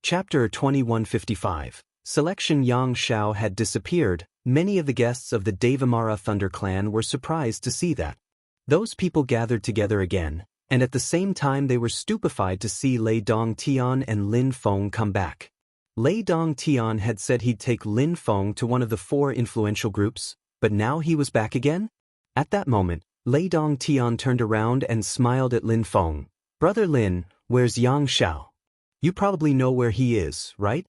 Chapter 2155. Selection. Yang Shao had disappeared. Many of the guests of the Devamara Thunder clan were surprised to see that. Those people gathered together again, and at the same time they were stupefied to see Lei Dongtian and Lin Feng come back. Lei Dongtian had said he'd take Lin Feng to one of the 4 influential groups, but now he was back again? At that moment, Lei Dongtian turned around and smiled at Lin Feng. "Brother Lin, where's Yang Shao? You probably know where he is, right?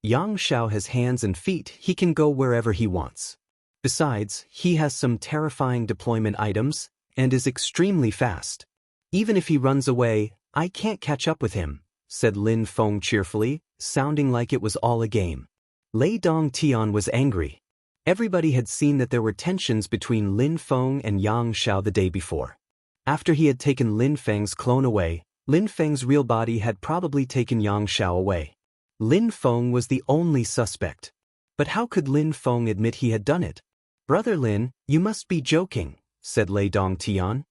Yang Shao has hands and feet, he can go wherever he wants. Besides, he has some terrifying deployment items, and is extremely fast. Even if he runs away, I can't catch up with him," said Lin Feng cheerfully, sounding like it was all a game. Lei Dongtian was angry. Everybody had seen that there were tensions between Lin Feng and Yang Shao the day before. After he had taken Lin Feng's clone away, Lin Feng's real body had probably taken Yang Shao away. Lin Feng was the only suspect. But how could Lin Feng admit he had done it? "Brother Lin, you must be joking," said Lei Dongtian.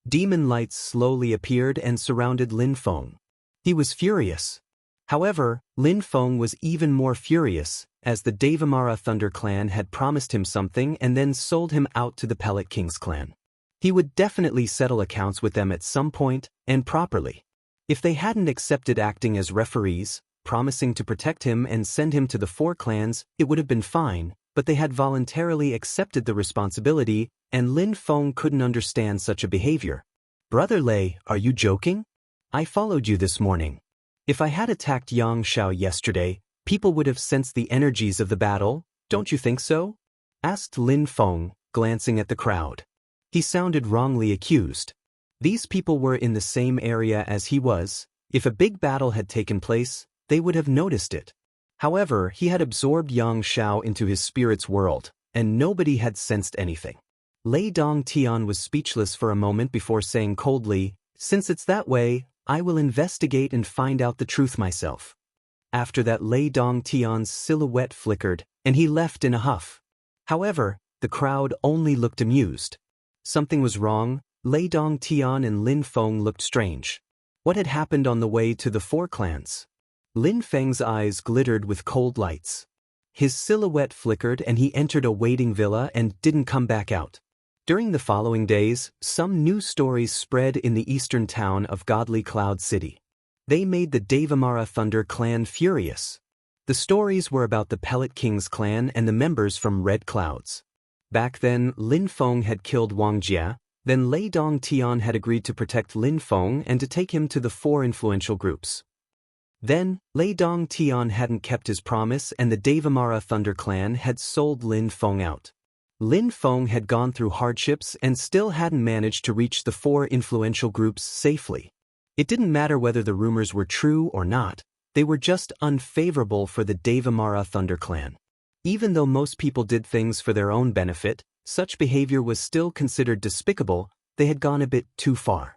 Demon lights slowly appeared and surrounded Lin Feng. He was furious. However, Lin Feng was even more furious, as the Devamara Thunder clan had promised him something and then sold him out to the Pellet King's clan. He would definitely settle accounts with them at some point, and properly. If they hadn't accepted acting as referees, promising to protect him and send him to the 4 clans, it would have been fine, but they had voluntarily accepted the responsibility, and Lin Feng couldn't understand such a behavior. "Brother Lei, are you joking? I followed you this morning. If I had attacked Yang Shao yesterday, people would have sensed the energies of the battle, don't you think so?" asked Lin Feng, glancing at the crowd. He sounded wrongly accused. These people were in the same area as he was. If a big battle had taken place, they would have noticed it. However, he had absorbed Yang Shao into his spirit's world, and nobody had sensed anything. Lei Dongtian was speechless for a moment before saying coldly, "Since it's that way, I will investigate and find out the truth myself." After that, Lei Dongtian's silhouette flickered, and he left in a huff. However, the crowd only looked amused. Something was wrong. Lei Dongtian and Lin Feng looked strange. What had happened on the way to the 4 clans? Lin Feng's eyes glittered with cold lights. His silhouette flickered and he entered a waiting villa and didn't come back out. During the following days, some new stories spread in the eastern town of Godly Cloud City. They made the Devamara Thunder clan furious. The stories were about the Pellet King's clan and the members from Red Clouds. Back then, Lin Feng had killed Wang Jia. Then Lei Dongtian had agreed to protect Lin Feng and to take him to the 4 influential groups. Then, Lei Dongtian hadn't kept his promise and the Devamara Thunder clan had sold Lin Feng out. Lin Feng had gone through hardships and still hadn't managed to reach the 4 influential groups safely. It didn't matter whether the rumors were true or not, they were just unfavorable for the Devamara Thunder clan. Even though most people did things for their own benefit, such behavior was still considered despicable. They had gone a bit too far.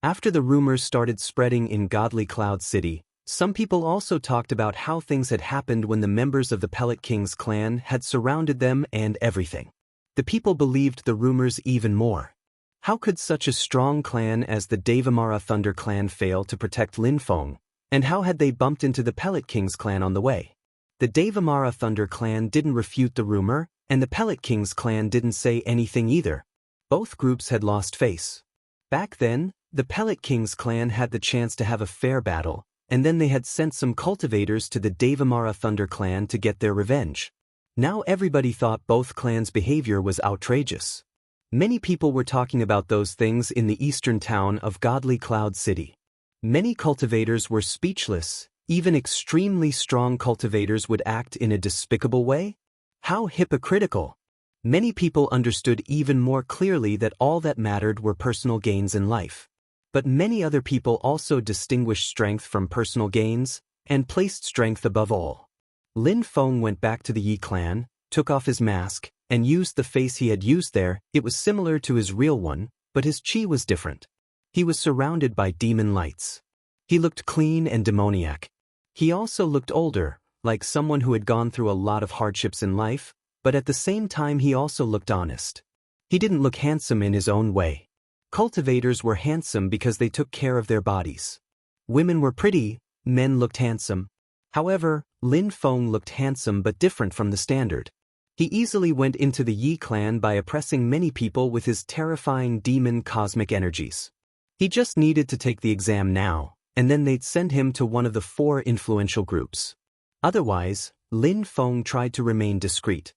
After the rumors started spreading in Godly Cloud City, some people also talked about how things had happened when the members of the Pellet King's clan had surrounded them and everything. The people believed the rumors even more. How could such a strong clan as the Devamara Thunder clan fail to protect Lin Feng? And how had they bumped into the Pellet King's clan on the way? The Devamara Thunder clan didn't refute the rumor, and the Pellet King's clan didn't say anything either. Both groups had lost face. Back then, the Pellet King's clan had the chance to have a fair battle, and then they had sent some cultivators to the Devamara Thunder clan to get their revenge. Now everybody thought both clans' behavior was outrageous. Many people were talking about those things in the eastern town of Godly Cloud City. Many cultivators were speechless. Even extremely strong cultivators would act in a despicable way? How hypocritical! Many people understood even more clearly that all that mattered were personal gains in life. But many other people also distinguished strength from personal gains, and placed strength above all. Lin Feng went back to the Yi clan, took off his mask, and used the face he had used there. It was similar to his real one, but his chi was different. He was surrounded by demon lights. He looked clean and demoniac. He also looked older, like someone who had gone through a lot of hardships in life, but at the same time he also looked honest. He didn't look handsome in his own way. Cultivators were handsome because they took care of their bodies. Women were pretty, men looked handsome. However, Lin Feng looked handsome but different from the standard. He easily went into the Yi clan by oppressing many people with his terrifying demon cosmic energies. He just needed to take the exam now, and then they'd send him to one of the 4 influential groups. Otherwise, Lin Feng tried to remain discreet.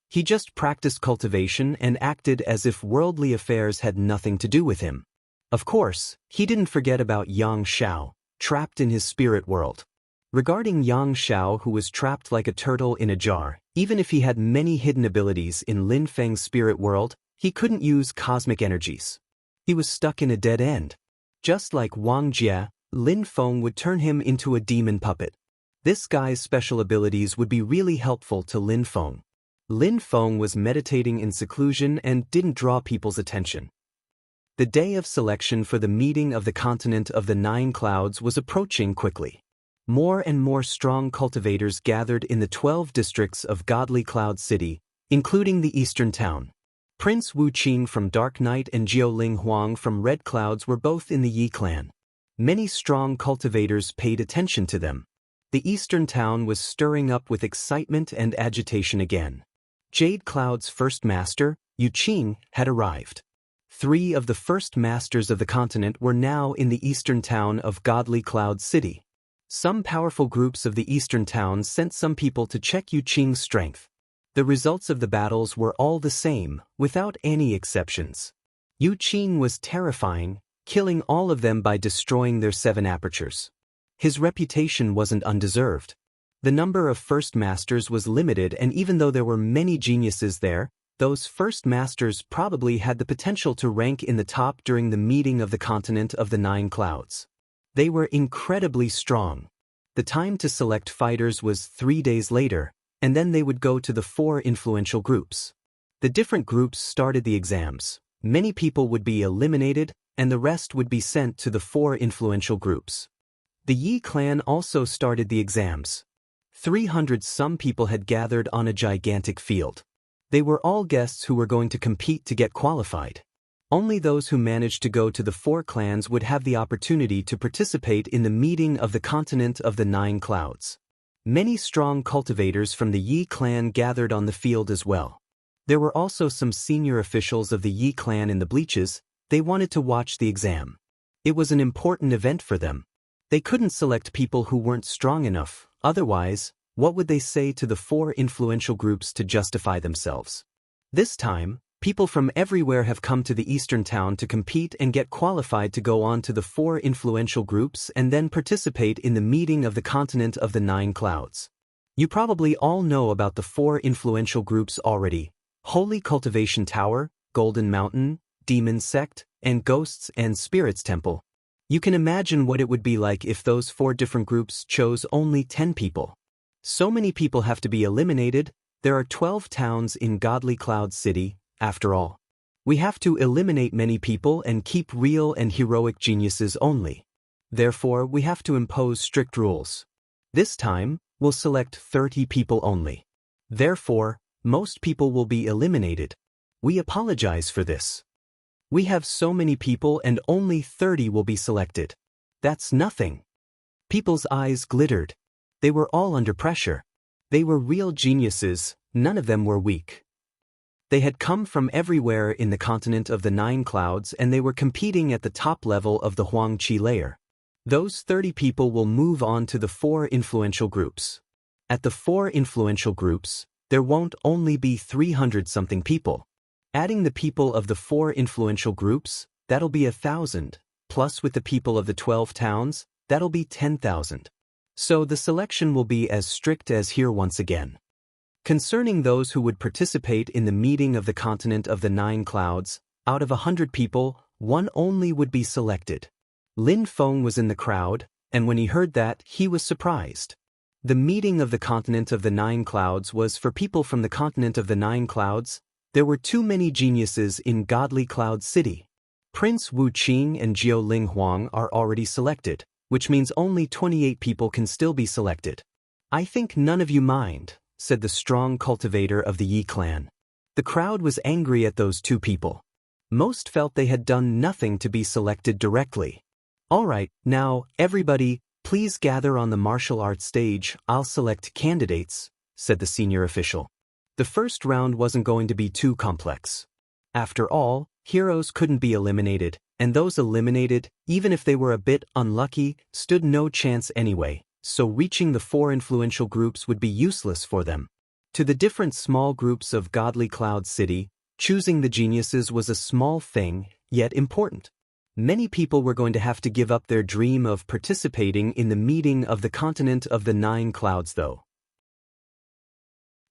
He just practiced cultivation and acted as if worldly affairs had nothing to do with him. Of course, he didn't forget about Yang Xiao, trapped in his spirit world. Regarding Yang Xiao, who was trapped like a turtle in a jar, even if he had many hidden abilities in Lin Feng's spirit world, he couldn't use cosmic energies. He was stuck in a dead end. Just like Wang Jie, Lin Feng would turn him into a demon puppet. This guy's special abilities would be really helpful to Lin Feng. Lin Feng was meditating in seclusion and didn't draw people's attention. The day of selection for the meeting of the continent of the 9 clouds was approaching quickly. More and more strong cultivators gathered in the 12 districts of Godly Cloud City, including the eastern town. Prince Wu Qing from Dark Knight and Jiuling Huang from Red Clouds were both in the Yi clan. Many strong cultivators paid attention to them. The eastern town was stirring up with excitement and agitation again. Jade Cloud's first master, Yu Qing, had arrived. 3 of the first masters of the continent were now in the eastern town of Godly Cloud City. Some powerful groups of the eastern towns sent some people to check Yu Qing's strength. The results of the battles were all the same, without any exceptions. Yu Qing was terrifying, killing all of them by destroying their 7 apertures. His reputation wasn't undeserved. The number of first masters was limited, and even though there were many geniuses there, those first masters probably had the potential to rank in the top during the meeting of the continent of the 9 clouds. They were incredibly strong. The time to select fighters was 3 days later, and then they would go to the 4 influential groups. The different groups started the exams. Many people would be eliminated, and the rest would be sent to the 4 influential groups. The Yi clan also started the exams. 300-some people had gathered on a gigantic field. They were all guests who were going to compete to get qualified. Only those who managed to go to the 4 clans would have the opportunity to participate in the meeting of the continent of the 9 clouds. Many strong cultivators from the Yi clan gathered on the field as well. There were also some senior officials of the Yi clan in the bleachers. They wanted to watch the exam. It was an important event for them. They couldn't select people who weren't strong enough, otherwise, what would they say to the 4 influential groups to justify themselves? This time, people from everywhere have come to the eastern town to compete and get qualified to go on to the 4 influential groups and then participate in the meeting of the continent of the 9 clouds. You probably all know about the 4 influential groups already: Holy Cultivation Tower, Golden Mountain, Demon Sect, and Ghosts and Spirits Temple. You can imagine what it would be like if those 4 different groups chose only 10 people. So many people have to be eliminated. There are 12 towns in Godly Cloud City, after all. We have to eliminate many people and keep real and heroic geniuses only. Therefore, we have to impose strict rules. This time, we'll select 30 people only. Therefore, most people will be eliminated. We apologize for this. We have so many people and only 30 will be selected. That's nothing. People's eyes glittered. They were all under pressure. They were real geniuses, none of them were weak. They had come from everywhere in the continent of the 9 clouds and they were competing at the top level of the Huangqi layer. Those 30 people will move on to the 4 influential groups. At the 4 influential groups, there won't only be 300-something people. Adding the people of the 4 influential groups, that'll be 1,000, plus with the people of the 12 towns, that'll be 10,000. So the selection will be as strict as here once again. Concerning those who would participate in the meeting of the continent of the 9 clouds, out of 100 people, 1 only would be selected. Lin Feng was in the crowd, and when he heard that, he was surprised. The meeting of the continent of the 9 clouds was for people from the continent of the 9 clouds. There were too many geniuses in Godly Cloud City. Prince Wu Qing and Jiuling Huang are already selected, which means only 28 people can still be selected. I think none of you mind, said the strong cultivator of the Yi clan. The crowd was angry at those 2 people. Most felt they had done nothing to be selected directly. All right, now, everybody, Please gather on the martial arts stage, I'll select candidates, said the senior official. The first round wasn't going to be too complex. After all, heroes couldn't be eliminated, and those eliminated, even if they were a bit unlucky, stood no chance anyway, so reaching the 4 influential groups would be useless for them. To the different small groups of Godly Cloud City, choosing the geniuses was a small thing, yet important. Many people were going to have to give up their dream of participating in the meeting of the continent of the 9 clouds though.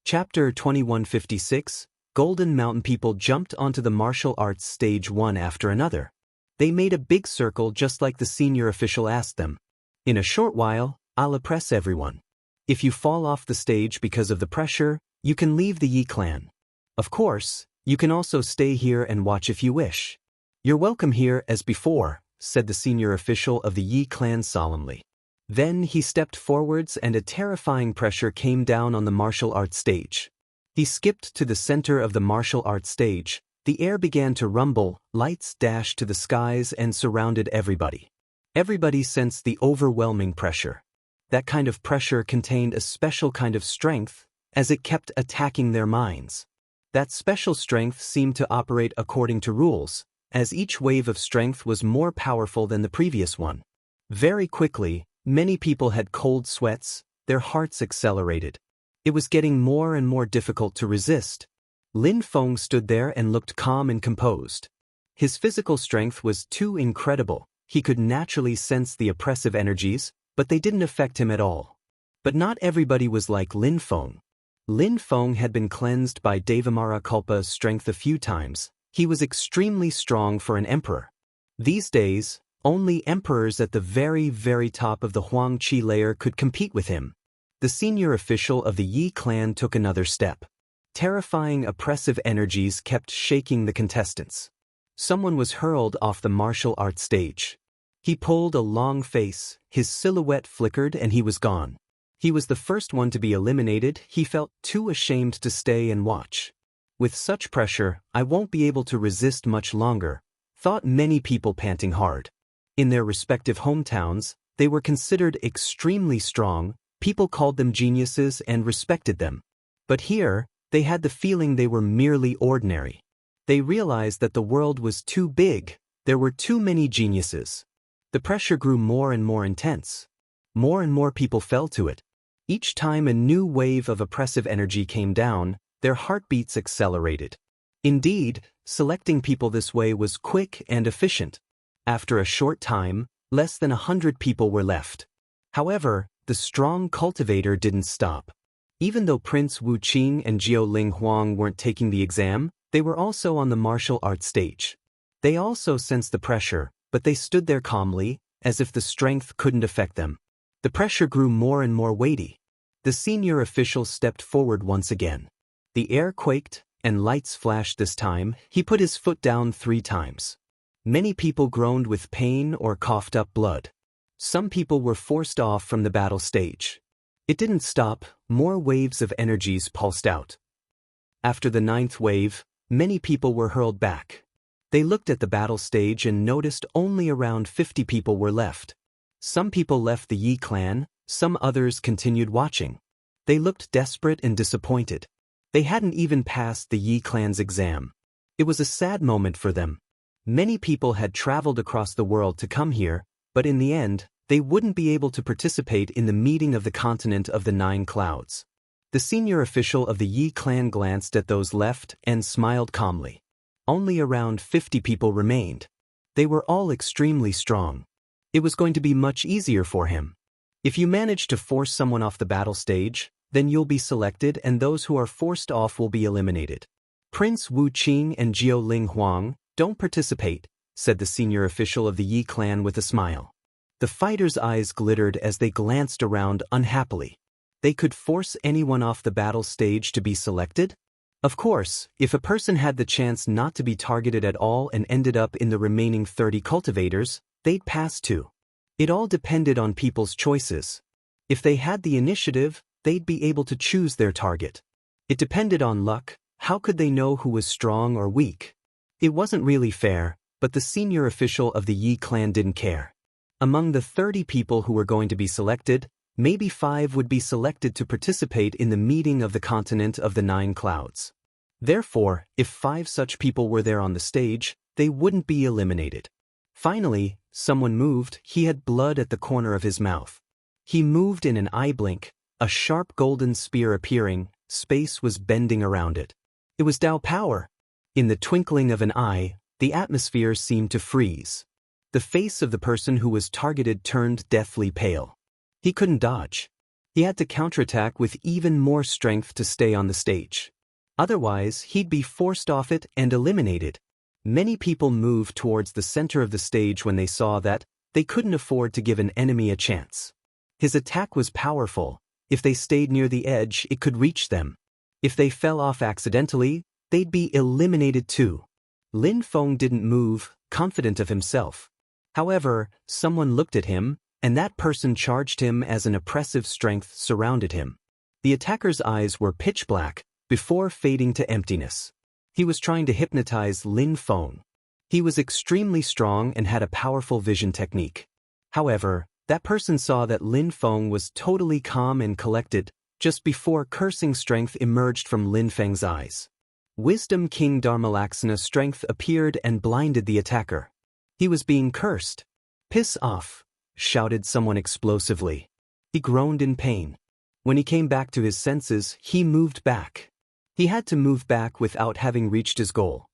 Chapter 2156, Golden Mountain people jumped onto the martial arts stage one after another. They made a big circle just like the senior official asked them. In a short while, I'll oppress everyone. If you fall off the stage because of the pressure, you can leave the Yi clan. Of course, you can also stay here and watch if you wish. You're welcome here as before, said the senior official of the Yi clan solemnly. Then he stepped forwards and a terrifying pressure came down on the martial arts stage. He skipped to the center of the martial arts stage. The air began to rumble, lights dashed to the skies and surrounded everybody. Everybody sensed the overwhelming pressure. That kind of pressure contained a special kind of strength, as it kept attacking their minds. That special strength seemed to operate according to rules, as each wave of strength was more powerful than the previous one. Very quickly, many people had cold sweats, their hearts accelerated. It was getting more and more difficult to resist. Lin Feng stood there and looked calm and composed. His physical strength was too incredible. He could naturally sense the oppressive energies, but they didn't affect him at all. But not everybody was like Lin Feng. Lin Feng had been cleansed by Devamara Kulpa's strength a few times. He was extremely strong for an emperor. These days, only emperors at the very, very top of the Huang Qi layer could compete with him. The senior official of the Yi clan took another step. Terrifying oppressive energies kept shaking the contestants. Someone was hurled off the martial arts stage. He pulled a long face, his silhouette flickered and he was gone. He was the first one to be eliminated. He felt too ashamed to stay and watch. With such pressure, I won't be able to resist much longer, thought many people panting hard. In their respective hometowns, they were considered extremely strong, people called them geniuses and respected them. But here, they had the feeling they were merely ordinary. They realized that the world was too big, there were too many geniuses. The pressure grew more and more intense. More and more people fell to it. Each time a new wave of oppressive energy came down, their heartbeats accelerated. Indeed, selecting people this way was quick and efficient. After a short time, less than 100 people were left. However, the strong cultivator didn't stop. Even though Prince Wu Qing and Jiao Ling Huang weren't taking the exam, they were also on the martial arts stage. They also sensed the pressure, but they stood there calmly, as if the strength couldn't affect them. The pressure grew more and more weighty. The senior official stepped forward once again. The air quaked, and lights flashed this time. He put his foot down 3 times. Many people groaned with pain or coughed up blood. Some people were forced off from the battle stage. It didn't stop, more waves of energies pulsed out. After the 9th wave, many people were hurled back. They looked at the battle stage and noticed only around 50 people were left. Some people left the Yi clan, some others continued watching. They looked desperate and disappointed. They hadn't even passed the Yi clan's exam. It was a sad moment for them. Many people had traveled across the world to come here, but in the end, they wouldn't be able to participate in the meeting of the continent of the 9 clouds. The senior official of the Yi clan glanced at those left and smiled calmly. Only around 50 people remained. They were all extremely strong. It was going to be much easier for him. If you manage to force someone off the battle stage, then you'll be selected and those who are forced off will be eliminated. Prince Wu Qing and Jiao Ling Huang, don't participate, said the senior official of the Yi clan with a smile. The fighters' eyes glittered as they glanced around unhappily. They could force anyone off the battle stage to be selected? Of course, if a person had the chance not to be targeted at all and ended up in the remaining 30 cultivators, they'd pass too. It all depended on people's choices. If they had the initiative, they'd be able to choose their target. It depended on luck. How could they know who was strong or weak? It wasn't really fair, but the senior official of the Yi clan didn't care. Among the 30 people who were going to be selected, maybe 5 would be selected to participate in the meeting of the continent of the 9 clouds. Therefore, if 5 such people were there on the stage, they wouldn't be eliminated. Finally, someone moved. He had blood at the corner of his mouth. He moved in an eye blink, a sharp golden spear appearing, space was bending around it. It was Tao power. In the twinkling of an eye, the atmosphere seemed to freeze. The face of the person who was targeted turned deathly pale. He couldn't dodge. He had to counterattack with even more strength to stay on the stage. Otherwise, he'd be forced off it and eliminated. Many people moved towards the center of the stage when they saw that they couldn't afford to give an enemy a chance. His attack was powerful. If they stayed near the edge, it could reach them. If they fell off accidentally, they'd be eliminated too. Lin Feng didn't move, confident of himself. However, someone looked at him, and that person charged him as an oppressive strength surrounded him. The attacker's eyes were pitch black, before fading to emptiness. He was trying to hypnotize Lin Feng. He was extremely strong and had a powerful vision technique. However, that person saw that Lin Feng was totally calm and collected, just before cursing strength emerged from Lin Feng's eyes. Wisdom King Dharmalaksana strength appeared and blinded the attacker. He was being cursed. "Piss off," shouted someone explosively. He groaned in pain. When he came back to his senses, he moved back. He had to move back without having reached his goal.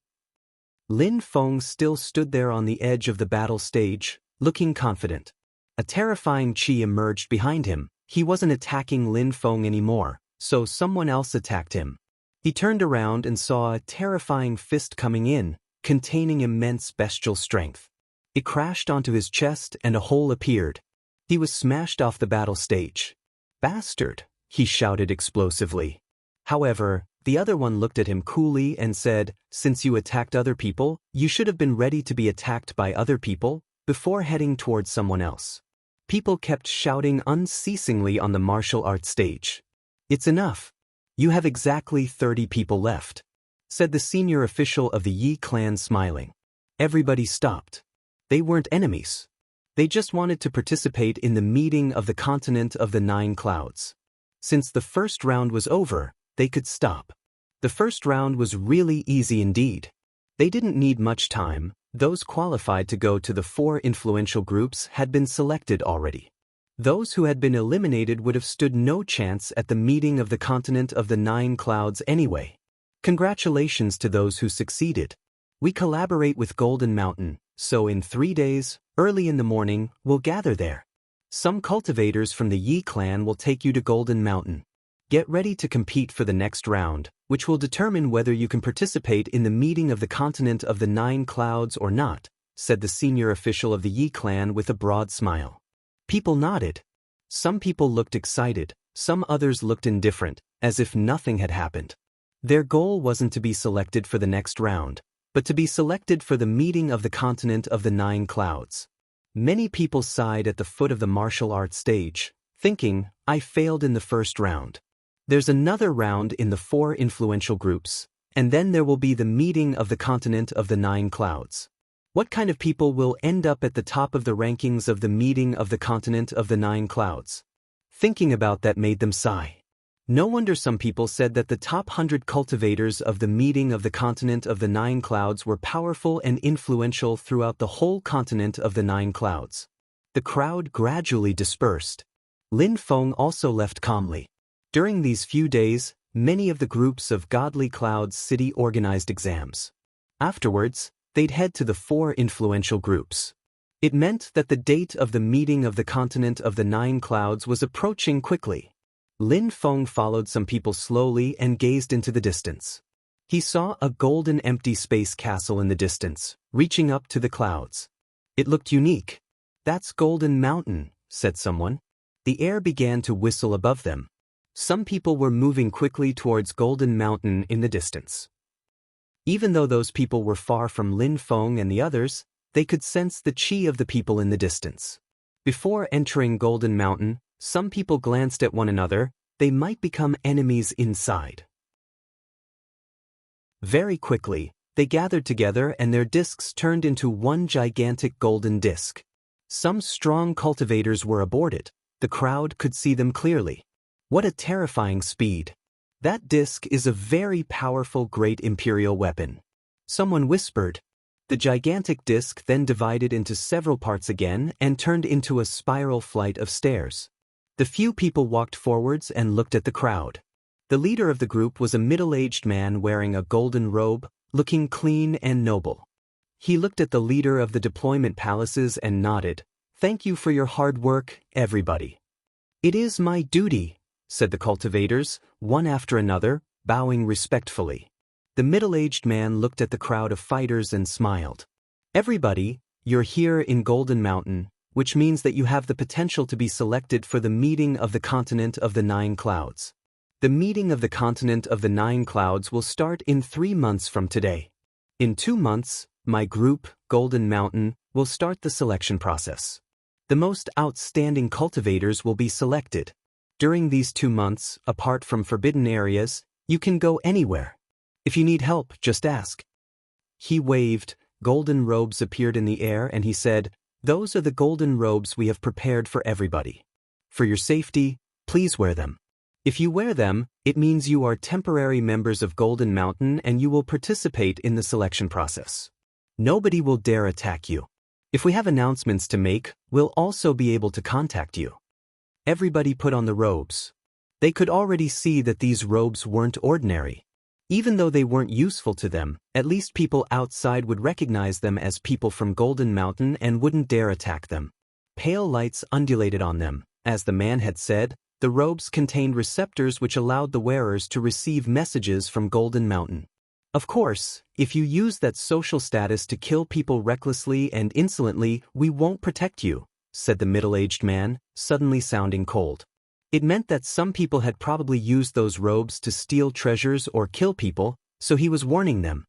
Lin Feng still stood there on the edge of the battle stage, looking confident. A terrifying chi emerged behind him. He wasn't attacking Lin Feng anymore, so someone else attacked him. He turned around and saw a terrifying fist coming in, containing immense bestial strength. It crashed onto his chest and a hole appeared. He was smashed off the battle stage. "Bastard," he shouted explosively. However, the other one looked at him coolly and said, "Since you attacked other people, you should have been ready to be attacked by other people before heading towards someone else." People kept shouting unceasingly on the martial arts stage. "It's enough. You have exactly 30 people left," said the senior official of the Yi clan, smiling. Everybody stopped. They weren't enemies. They just wanted to participate in the meeting of the continent of the 9 clouds. Since the first round was over, they could stop. The first round was really easy indeed. They didn't need much time. Those qualified to go to the 4 influential groups had been selected already. Those who had been eliminated would have stood no chance at the meeting of the continent of the 9 clouds anyway. Congratulations to those who succeeded. We collaborate with Golden Mountain, so in 3 days, early in the morning, we'll gather there. Some cultivators from the Yi clan will take you to Golden Mountain. Get ready to compete for the next round, which will determine whether you can participate in the meeting of the continent of the 9 clouds or not, said the senior official of the Yi clan with a broad smile. People nodded. Some people looked excited, some others looked indifferent, as if nothing had happened. Their goal wasn't to be selected for the next round, but to be selected for the meeting of the continent of the 9 clouds. Many people sighed at the foot of the martial arts stage, thinking, "I failed in the first round. There's another round in the 4 influential groups, and then there will be the meeting of the continent of the 9 clouds. What kind of people will end up at the top of the rankings of the meeting of the continent of the 9 clouds?" Thinking about that made them sigh. No wonder some people said that the top 100 cultivators of the meeting of the continent of the 9 clouds were powerful and influential throughout the whole continent of the 9 clouds. The crowd gradually dispersed. Lin Feng also left calmly. During these few days, many of the groups of Godly Clouds City organized exams. Afterwards, they'd head to the 4 influential groups. It meant that the date of the meeting of the continent of the 9 clouds was approaching quickly. Lin Feng followed some people slowly and gazed into the distance. He saw a golden empty space castle in the distance, reaching up to the clouds. It looked unique. "That's Golden Mountain," said someone. The air began to whistle above them. Some people were moving quickly towards Golden Mountain in the distance. Even though those people were far from Lin Feng and the others, they could sense the chi of the people in the distance. Before entering Golden Mountain, some people glanced at one another. They might become enemies inside. Very quickly, they gathered together and their discs turned into one gigantic golden disc. Some strong cultivators were aboard it. The crowd could see them clearly. What a terrifying speed. That disc is a very powerful great imperial weapon. Someone whispered. The gigantic disc then divided into several parts again and turned into a spiral flight of stairs. The few people walked forwards and looked at the crowd. The leader of the group was a middle-aged man wearing a golden robe, looking clean and noble. He looked at the leader of the deployment palaces and nodded. "Thank you for your hard work, everybody." "It is my duty," said the cultivators, one after another, bowing respectfully. The middle-aged man looked at the crowd of fighters and smiled. "Everybody, you're here in Golden Mountain, which means that you have the potential to be selected for the meeting of the Continent of the Nine Clouds. The meeting of the Continent of the Nine Clouds will start in 3 months from today. In 2 months, my group, Golden Mountain, will start the selection process. The most outstanding cultivators will be selected. During these 2 months, apart from forbidden areas, you can go anywhere. If you need help, just ask." He waved, golden robes appeared in the air, and he said, "Those are the golden robes we have prepared for everybody. For your safety, please wear them. If you wear them, it means you are temporary members of Golden Mountain and you will participate in the selection process. Nobody will dare attack you. If we have announcements to make, we'll also be able to contact you." Everybody put on the robes. They could already see that these robes weren't ordinary. Even though they weren't useful to them, at least people outside would recognize them as people from Golden Mountain and wouldn't dare attack them. Pale lights undulated on them. As the man had said, the robes contained receptors which allowed the wearers to receive messages from Golden Mountain. "Of course, if you use that social status to kill people recklessly and insolently, we won't protect you," said the middle-aged man, suddenly sounding cold. It meant that some people had probably used those robes to steal treasures or kill people, so he was warning them.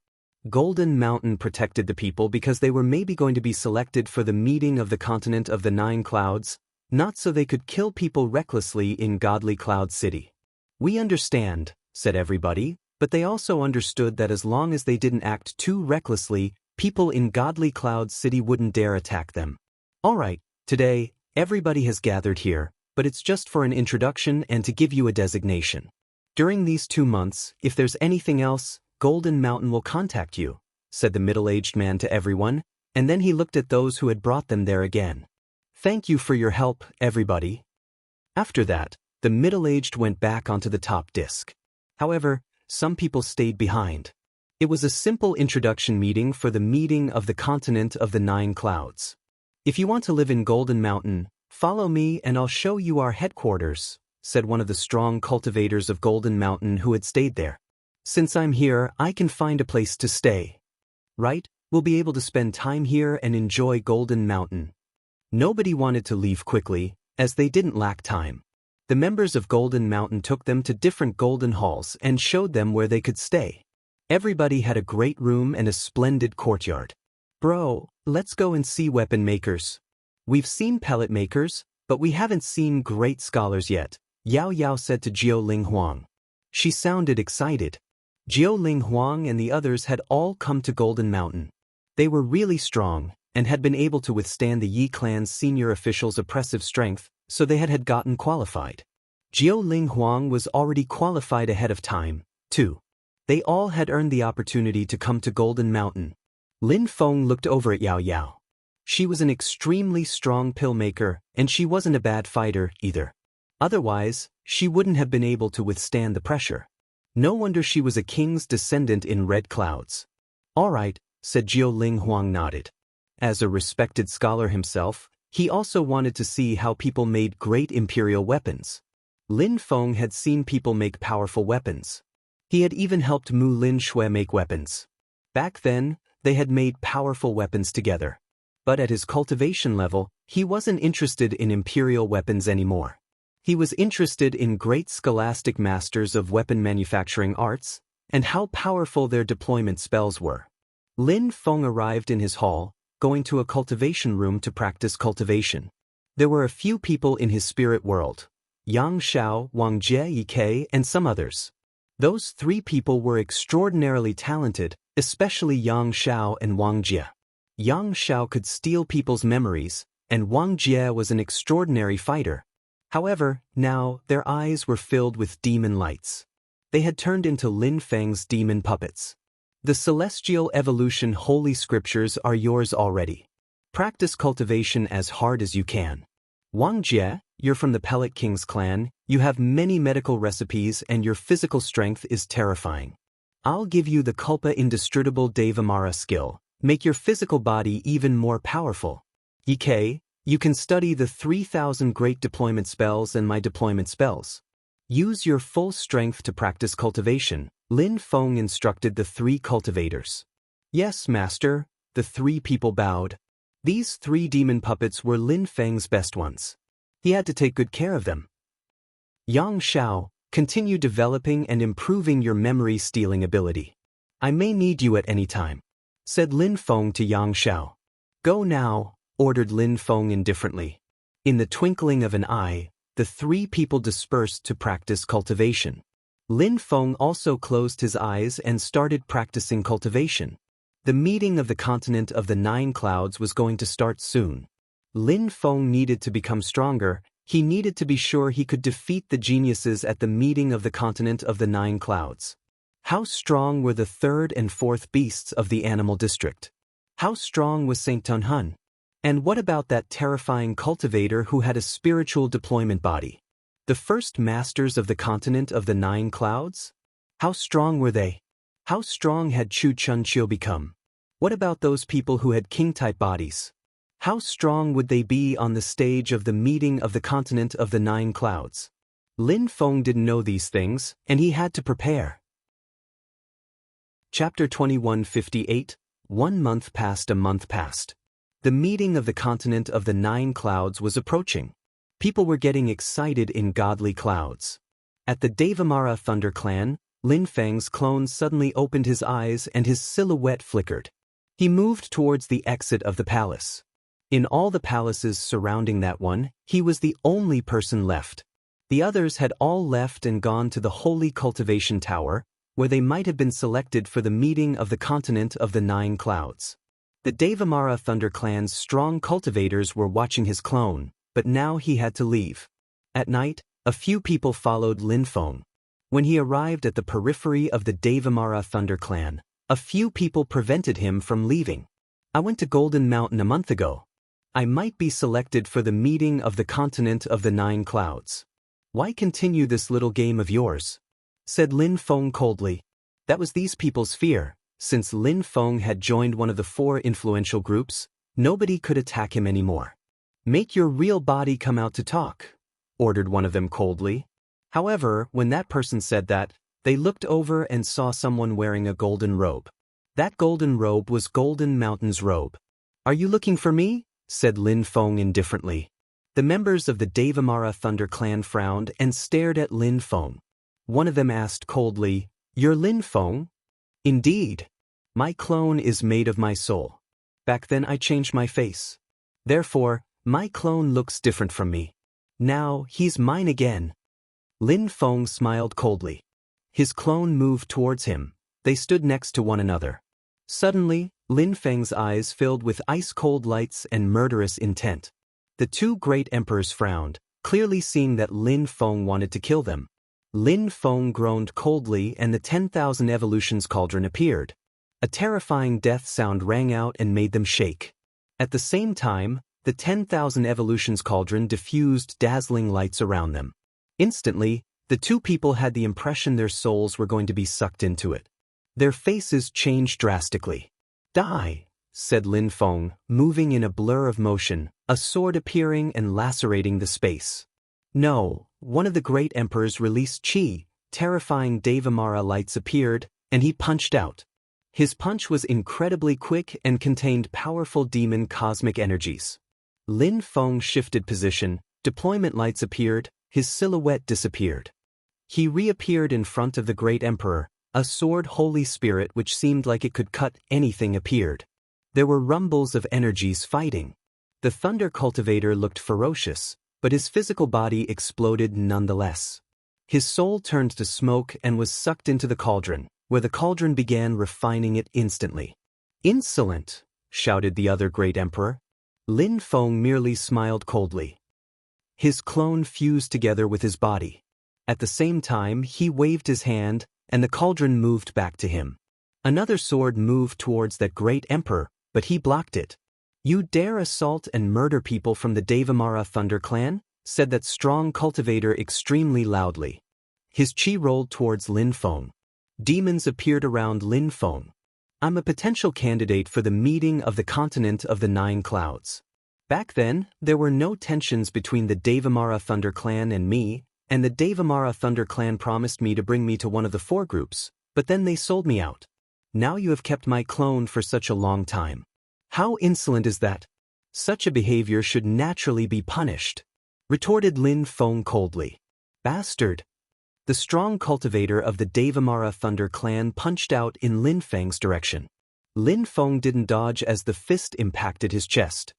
Golden Mountain protected the people because they were maybe going to be selected for the meeting of the Continent of the Nine Clouds, not so they could kill people recklessly in Godly Cloud City. "We understand," said everybody, but they also understood that as long as they didn't act too recklessly, people in Godly Cloud City wouldn't dare attack them. "All right, today, everybody has gathered here, but it's just for an introduction and to give you a designation. During these 2 months, if there's anything else, Golden Mountain will contact you," said the middle-aged man to everyone, and then he looked at those who had brought them there again. "Thank you for your help, everybody." After that, the middle-aged went back onto the top disc. However, some people stayed behind. It was a simple introduction meeting for the meeting of the Continent of the Nine Clouds. "If you want to live in Golden Mountain, follow me and I'll show you our headquarters," said one of the strong cultivators of Golden Mountain who had stayed there. "Since I'm here, I can find a place to stay. Right? We'll be able to spend time here and enjoy Golden Mountain." Nobody wanted to leave quickly, as they didn't lack time. The members of Golden Mountain took them to different golden halls and showed them where they could stay. Everybody had a great room and a splendid courtyard. "Bro, let's go and see weapon makers. We've seen pellet makers, but we haven't seen great scholars yet," Yao Yao said to Jiao Ling Huang. She sounded excited. Jiao Ling Huang and the others had all come to Golden Mountain. They were really strong, and had been able to withstand the Yi clan's senior officials' oppressive strength, so they had gotten qualified. Jiao Ling Huang was already qualified ahead of time, too. They all had earned the opportunity to come to Golden Mountain. Lin Feng looked over at Yao Yao. She was an extremely strong pill maker, and she wasn't a bad fighter, either. Otherwise, she wouldn't have been able to withstand the pressure. No wonder she was a king's descendant in Red Clouds. "All right," said Jiao Ling Huang nodded. As a respected scholar himself, he also wanted to see how people made great imperial weapons. Lin Feng had seen people make powerful weapons. He had even helped Mu Lin Shui make weapons. Back then, they had made powerful weapons together. But at his cultivation level, he wasn't interested in imperial weapons anymore. He was interested in great scholastic masters of weapon manufacturing arts, and how powerful their deployment spells were. Lin Feng arrived in his hall, going to a cultivation room to practice cultivation. There were a few people in his spirit world: Yang Xiao, Wang Jie Yi, and some others. Those 3 people were extraordinarily talented, especially Yang Xiao and Wang Jie. Yang Xiao could steal people's memories, and Wang Jie was an extraordinary fighter. However, now, their eyes were filled with demon lights. They had turned into Lin Feng's demon puppets. The celestial evolution holy scriptures are yours already. Practice cultivation as hard as you can. Wang Jie, you're from the Pellet King's clan, you have many medical recipes and your physical strength is terrifying. I'll give you the Culpa Indestructible Devamara skill, make your physical body even more powerful. EK, you can study the 3,000 great deployment spells and my deployment spells. Use your full strength to practice cultivation, Lin Feng instructed the 3 cultivators. Yes, master, the 3 people bowed. These 3 demon puppets were Lin Feng's best ones. He had to take good care of them. Yang Xiao, continue developing and improving your memory-stealing ability. I may need you at any time, said Lin Feng to Yang Xiao. Go now, ordered Lin Feng indifferently. In the twinkling of an eye, the 3 people dispersed to practice cultivation. Lin Feng also closed his eyes and started practicing cultivation. The meeting of the continent of the 9 clouds was going to start soon. Lin Feng needed to become stronger. He needed to be sure he could defeat the geniuses at the meeting of the continent of the 9 clouds. How strong were the 3rd and 4th beasts of the animal district? How strong was Saint Tunhun? And what about that terrifying cultivator who had a spiritual deployment body? The first masters of the continent of the 9 clouds? How strong were they? How strong had Chu Chunqiu become? What about those people who had king-type bodies? How strong would they be on the stage of the meeting of the continent of the 9 clouds? Lin Feng didn't know these things, and he had to prepare. Chapter 2158, 1 month passed, a month passed. The meeting of the continent of the 9 clouds was approaching. People were getting excited in godly clouds. At the Devamara Thunder Clan, Lin Feng's clone suddenly opened his eyes and his silhouette flickered. He moved towards the exit of the palace. In all the palaces surrounding that one, he was the only person left. The others had all left and gone to the Holy Cultivation Tower, where they might have been selected for the meeting of the continent of the 9 clouds. The Devamara Thunder Clan's strong cultivators were watching his clone, but now he had to leave. At night, a few people followed Lin Feng. When he arrived at the periphery of the Devamara Thunder Clan, a few people prevented him from leaving. I went to Golden Mountain a month ago. I might be selected for the meeting of the continent of the 9 clouds. Why continue this little game of yours? Said Lin Feng coldly. That was these people's fear. Since Lin Feng had joined one of the 4 influential groups, nobody could attack him anymore. Make your real body come out to talk, ordered one of them coldly. However, when that person said that, they looked over and saw someone wearing a golden robe. That golden robe was Golden Mountain's robe. Are you looking for me? Said Lin Feng indifferently. The members of the Devamara Thunder Clan frowned and stared at Lin Feng. One of them asked coldly, You're Lin Feng? Indeed. My clone is made of my soul. Back then I changed my face. Therefore, my clone looks different from me. Now, he's mine again. Lin Feng smiled coldly. His clone moved towards him. They stood next to one another. Suddenly, Lin Feng's eyes filled with ice-cold lights and murderous intent. The 2 great emperors frowned, clearly seeing that Lin Feng wanted to kill them. Lin Feng groaned coldly and the 10,000 evolutions cauldron appeared. A terrifying death sound rang out and made them shake. At the same time, the 10,000 evolutions cauldron diffused dazzling lights around them. Instantly, the 2 people had the impression their souls were going to be sucked into it. Their faces changed drastically. Die, said Lin Feng, moving in a blur of motion, a sword appearing and lacerating the space. No, one of the great emperors released chi, terrifying Devamara lights appeared, and he punched out. His punch was incredibly quick and contained powerful demon cosmic energies. Lin Feng shifted position, deployment lights appeared, his silhouette disappeared. He reappeared in front of the great emperor, a sword holy spirit which seemed like it could cut anything appeared. There were rumbles of energies fighting. The thunder cultivator looked ferocious, but his physical body exploded nonetheless. His soul turned to smoke and was sucked into the cauldron, where the cauldron began refining it instantly. Insolent, shouted the other great emperor. Lin Feng merely smiled coldly. His clone fused together with his body. At the same time, he waved his hand, and the cauldron moved back to him. Another sword moved towards that great emperor, but he blocked it. "You dare assault and murder people from the Devamara Thunder clan?" said that strong cultivator extremely loudly. His chi rolled towards Lin Feng. Demons appeared around Lin Feng. "I'm a potential candidate for the meeting of the continent of the 9 clouds. Back then, there were no tensions between the Devamara Thunder clan and me, and the Devamara Thunder clan promised me to bring me to one of the 4 groups, but then they sold me out. Now you have kept my clone for such a long time. How insolent is that? Such a behavior should naturally be punished," retorted Lin Feng coldly. "Bastard!" The strong cultivator of the Devamara Thunder clan punched out in Lin Feng's direction. Lin Feng didn't dodge as the fist impacted his chest.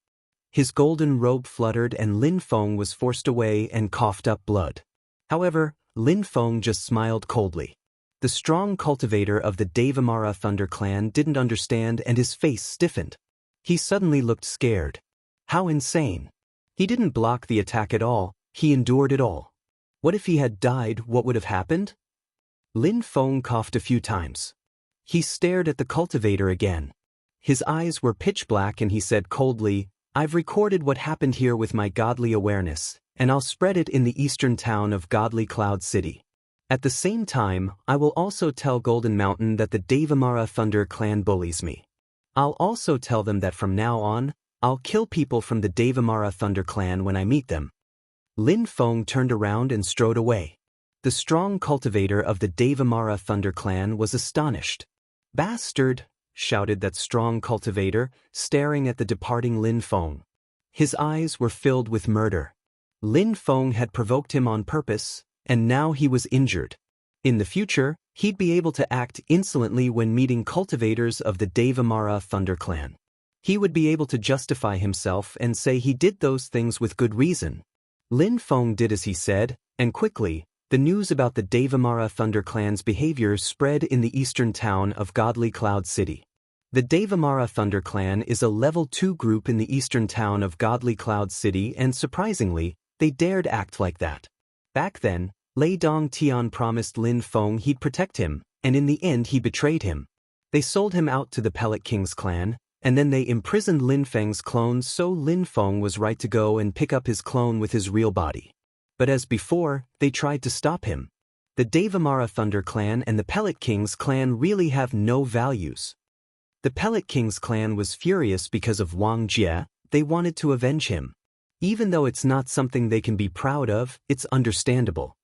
His golden robe fluttered and Lin Feng was forced away and coughed up blood. However, Lin Feng just smiled coldly. The strong cultivator of the Devamara Thunder clan didn't understand and his face stiffened. He suddenly looked scared. How insane. He didn't block the attack at all, he endured it all. What if he had died? What would have happened? Lin Feng coughed a few times. He stared at the cultivator again. His eyes were pitch black and he said coldly, "I've recorded what happened here with my godly awareness, and I'll spread it in the eastern town of Godly Cloud City. At the same time, I will also tell Golden Mountain that the Devamara Thunder clan bullies me. I'll also tell them that from now on, I'll kill people from the Devamara Thunder clan when I meet them." Lin Feng turned around and strode away. The strong cultivator of the Devamara Thunder clan was astonished. "Bastard!" shouted that strong cultivator, staring at the departing Lin Feng. His eyes were filled with murder. Lin Feng had provoked him on purpose, and now he was injured. In the future, he'd be able to act insolently when meeting cultivators of the Devamara Thunder clan. He would be able to justify himself and say he did those things with good reason. Lin Feng did as he said, and quickly, the news about the Devamara Thunder clan's behavior spread in the eastern town of Godly Cloud City. The Devamara Thunder clan is a level 2 group in the eastern town of Godly Cloud City, and surprisingly, they dared act like that. Back then, Lei Dong Tian promised Lin Feng he'd protect him, and in the end he betrayed him. They sold him out to the Pellet King's clan, and then they imprisoned Lin Feng's clones, so Lin Feng was right to go and pick up his clone with his real body. But as before, they tried to stop him. The Devamara Thunder clan and the Pellet King's clan really have no values. The Pellet King's clan was furious because of Wang Jie. They wanted to avenge him. Even though it's not something they can be proud of, it's understandable.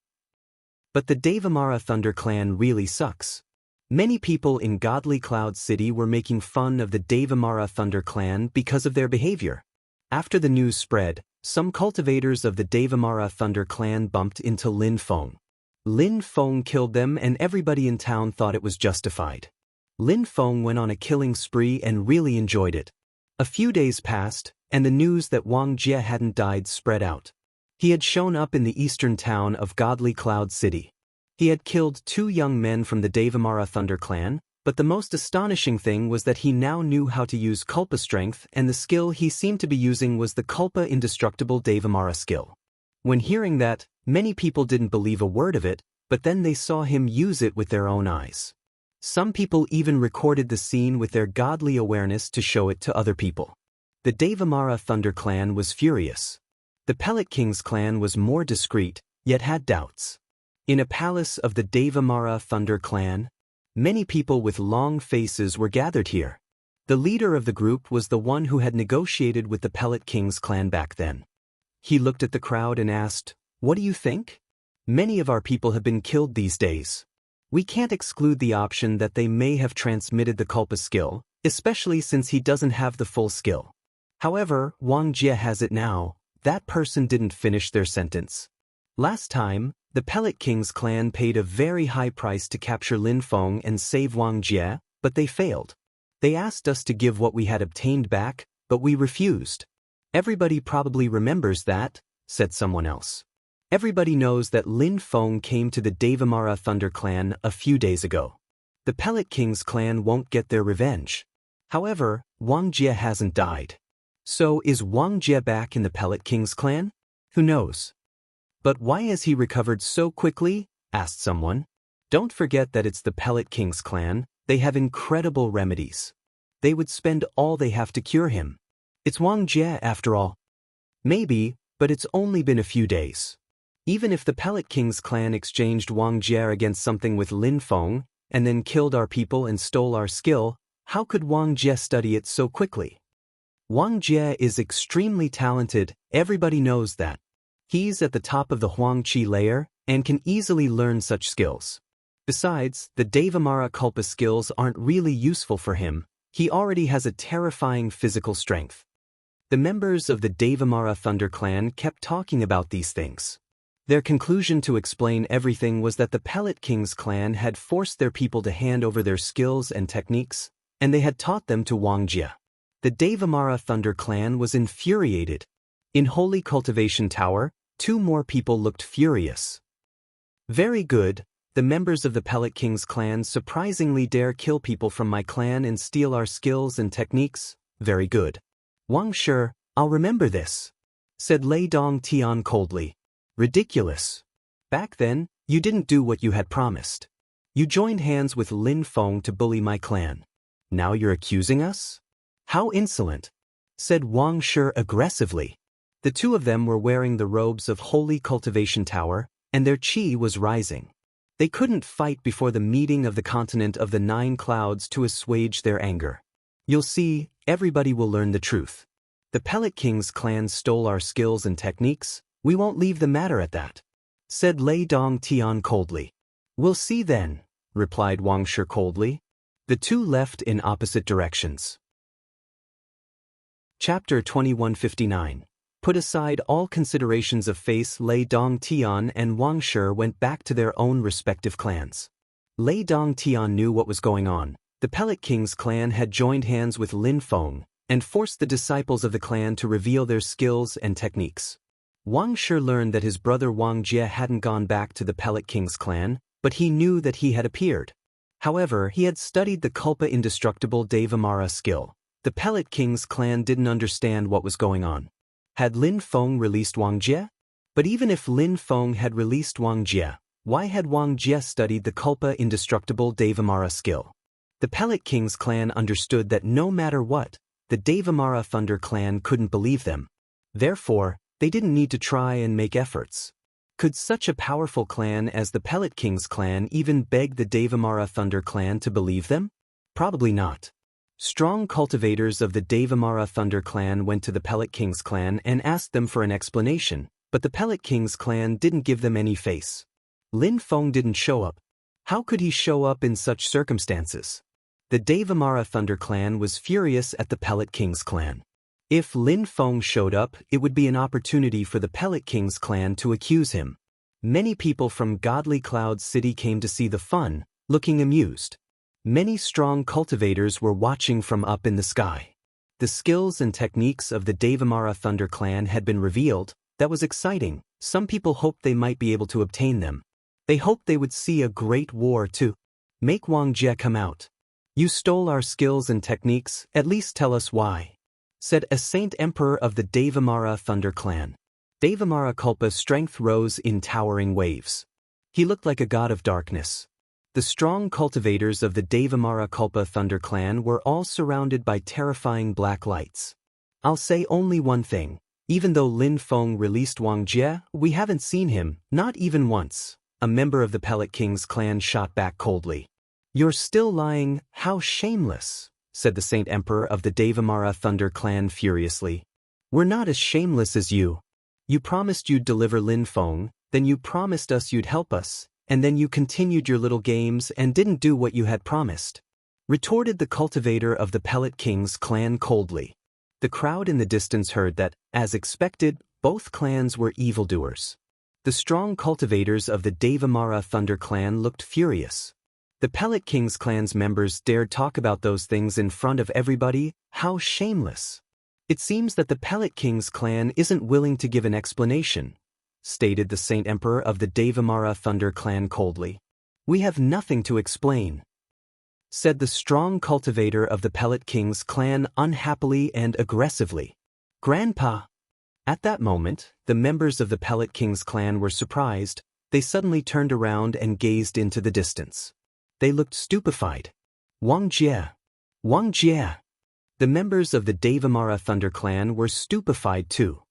But the Devamara Thunder clan really sucks. Many people in Godly Cloud City were making fun of the Devamara Thunder clan because of their behavior. After the news spread, some cultivators of the Devamara Thunder clan bumped into Lin Feng. Lin Feng killed them and everybody in town thought it was justified. Lin Feng went on a killing spree and really enjoyed it. A few days passed, and the news that Wang Jie hadn't died spread out. He had shown up in the eastern town of Godly Cloud City. He had killed 2 young men from the Devamara Thunder clan, but the most astonishing thing was that he now knew how to use Culpa Strength, and the skill he seemed to be using was the Culpa Indestructible Devamara skill. When hearing that, many people didn't believe a word of it, but then they saw him use it with their own eyes. Some people even recorded the scene with their godly awareness to show it to other people. The Devamara Thunder clan was furious. The Pellet King's clan was more discreet, yet had doubts. In a palace of the Devamara Thunder clan, many people with long faces were gathered here. The leader of the group was the one who had negotiated with the Pellet King's clan back then. He looked at the crowd and asked, "What do you think? Many of our people have been killed these days. We can't exclude the option that they may have transmitted the Culpa skill, especially since he doesn't have the full skill. However, Wang Jie has it now. That person didn't finish their sentence. Last time, the Pellet King's clan paid a very high price to capture Lin Feng and save Wang Jie, but they failed. They asked us to give what we had obtained back, but we refused." "Everybody probably remembers that," said someone else. "Everybody knows that Lin Feng came to the Devamara Thunder clan a few days ago. The Pellet King's clan won't get their revenge. However, Wang Jie hasn't died. So is Wang Jie back in the Pellet King's clan? Who knows? But why has he recovered so quickly? Asked someone. Don't forget that it's the Pellet King's clan. They have incredible remedies. They would spend all they have to cure him. It's Wang Jie after all. Maybe, but it's only been a few days. Even if the Pellet King's clan exchanged Wang Jie against something with Lin Feng, and then killed our people and stole our skill, how could Wang Jie study it so quickly? Wang Jie is extremely talented, everybody knows that. He's at the top of the Huangqi layer, and can easily learn such skills. Besides, the Devamara Kulpa skills aren't really useful for him. He already has a terrifying physical strength. The members of the Devamara Thunder clan kept talking about these things. Their conclusion to explain everything was that the Pellet King's clan had forced their people to hand over their skills and techniques, and they had taught them to Wang Jie. The Devamara Thunder clan was infuriated. In Holy Cultivation Tower, 2 more people looked furious. Very good. The members of the Pellet King's clan surprisingly dare kill people from my clan and steal our skills and techniques. Very good. Wang Shi, I'll remember this, said Lei Dong Tian coldly. Ridiculous. Back then, you didn't do what you had promised. You joined hands with Lin Feng to bully my clan. Now you're accusing us? How insolent, said Wang Shi aggressively. The 2 of them were wearing the robes of Holy Cultivation Tower, and their qi was rising. They couldn't fight before the meeting of the continent of the 9 clouds to assuage their anger. You'll see, everybody will learn the truth. The Pellet King's clan stole our skills and techniques. We won't leave the matter at that, said Lei Dong Tian coldly. We'll see then, replied Wang Shi coldly. The 2 left in opposite directions. Chapter 2159. Put aside all considerations of face, Lei Dong Tian and Wang Shi went back to their own respective clans. Lei Dong Tian knew what was going on. The Pellet King's clan had joined hands with Lin Feng, and forced the disciples of the clan to reveal their skills and techniques. Wang Shi learned that his brother Wang Jie hadn't gone back to the Pellet King's clan, but he knew that he had appeared. However, he had studied the Kulpa Indestructible Devamara skill. The Pellet King's clan didn't understand what was going on. Had Lin Feng released Wang Jie? But even if Lin Feng had released Wang Jie, why had Wang Jie studied the Kulpa Indestructible Devamara skill? The Pellet King's clan understood that no matter what, the Devamara Thunder clan couldn't believe them. Therefore, they didn't need to try and make efforts. Could such a powerful clan as the Pellet King's clan even beg the Devamara Thunder clan to believe them? Probably not. Strong cultivators of the Devamara Thunder clan went to the Pellet King's clan and asked them for an explanation, but the Pellet King's clan didn't give them any face. Lin Feng didn't show up. How could he show up in such circumstances? The Devamara Thunder clan was furious at the Pellet King's clan. If Lin Feng showed up, it would be an opportunity for the Pellet King's clan to accuse him. Many people from Godly Cloud City came to see the fun, looking amused. Many strong cultivators were watching from up in the sky. The skills and techniques of the Devamara Thunder clan had been revealed. That was exciting. Some people hoped they might be able to obtain them. They hoped they would see a great war to make Wang Jie come out. You stole our skills and techniques, at least tell us why, said a Saint Emperor of the Devamara Thunder clan. Devamara Kulpa's strength rose in towering waves. He looked like a god of darkness. The strong cultivators of the Devamara Kulpa Thunder clan were all surrounded by terrifying black lights. I'll say only one thing. Even though Lin Feng released Wang Jie, we haven't seen him, not even once. A member of the Pellet King's clan shot back coldly. You're still lying, how shameless, said the Saint Emperor of the Devamara Thunder clan furiously. We're not as shameless as you. You promised you'd deliver Lin Feng, then you promised us you'd help us, and then you continued your little games and didn't do what you had promised, retorted the cultivator of the Pellet King's clan coldly. The crowd in the distance heard that, as expected, both clans were evildoers. The strong cultivators of the Devamara Thunder clan looked furious. The Pellet King's clan's members dared talk about those things in front of everybody. How shameless. It seems that the Pellet King's clan isn't willing to give an explanation, stated the Saint Emperor of the Devamara Thunder clan coldly. We have nothing to explain, said the strong cultivator of the Pellet King's clan unhappily and aggressively. Grandpa! At that moment, the members of the Pellet King's clan were surprised. They suddenly turned around and gazed into the distance. They looked stupefied. Wang Jie! Wang Jie! The members of the Devamara Thunder clan were stupefied too.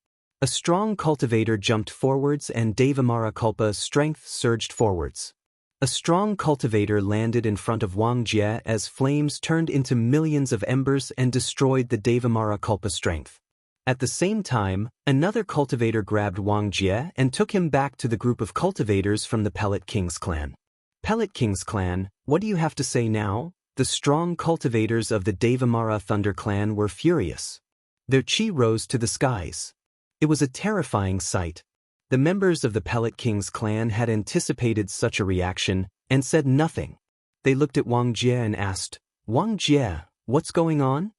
A strong cultivator jumped forwards and Devamara Kulpa's strength surged forwards. A strong cultivator landed in front of Wang Jie as flames turned into millions of embers and destroyed the Devamara Kulpa strength. At the same time, another cultivator grabbed Wang Jie and took him back to the group of cultivators from the Pellet King's clan. Pellet King's clan, what do you have to say now? The strong cultivators of the Devamara Thunder clan were furious. Their chi rose to the skies. It was a terrifying sight. The members of the Pellet King's clan had anticipated such a reaction and said nothing. They looked at Wang Jie and asked, Wang Jie, what's going on?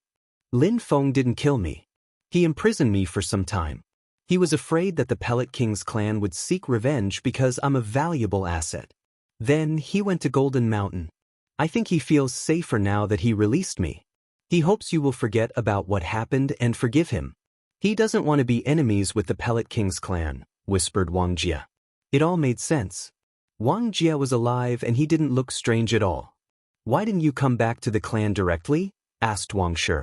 Lin Feng didn't kill me. He imprisoned me for some time. He was afraid that the Pellet King's clan would seek revenge because I'm a valuable asset. Then he went to Golden Mountain. I think he feels safer now that he released me. He hopes you will forget about what happened and forgive him. He doesn't want to be enemies with the Pellet King's clan, whispered Wang Jie. It all made sense. Wang Jie was alive and he didn't look strange at all. Why didn't you come back to the clan directly? Asked Wang Shi.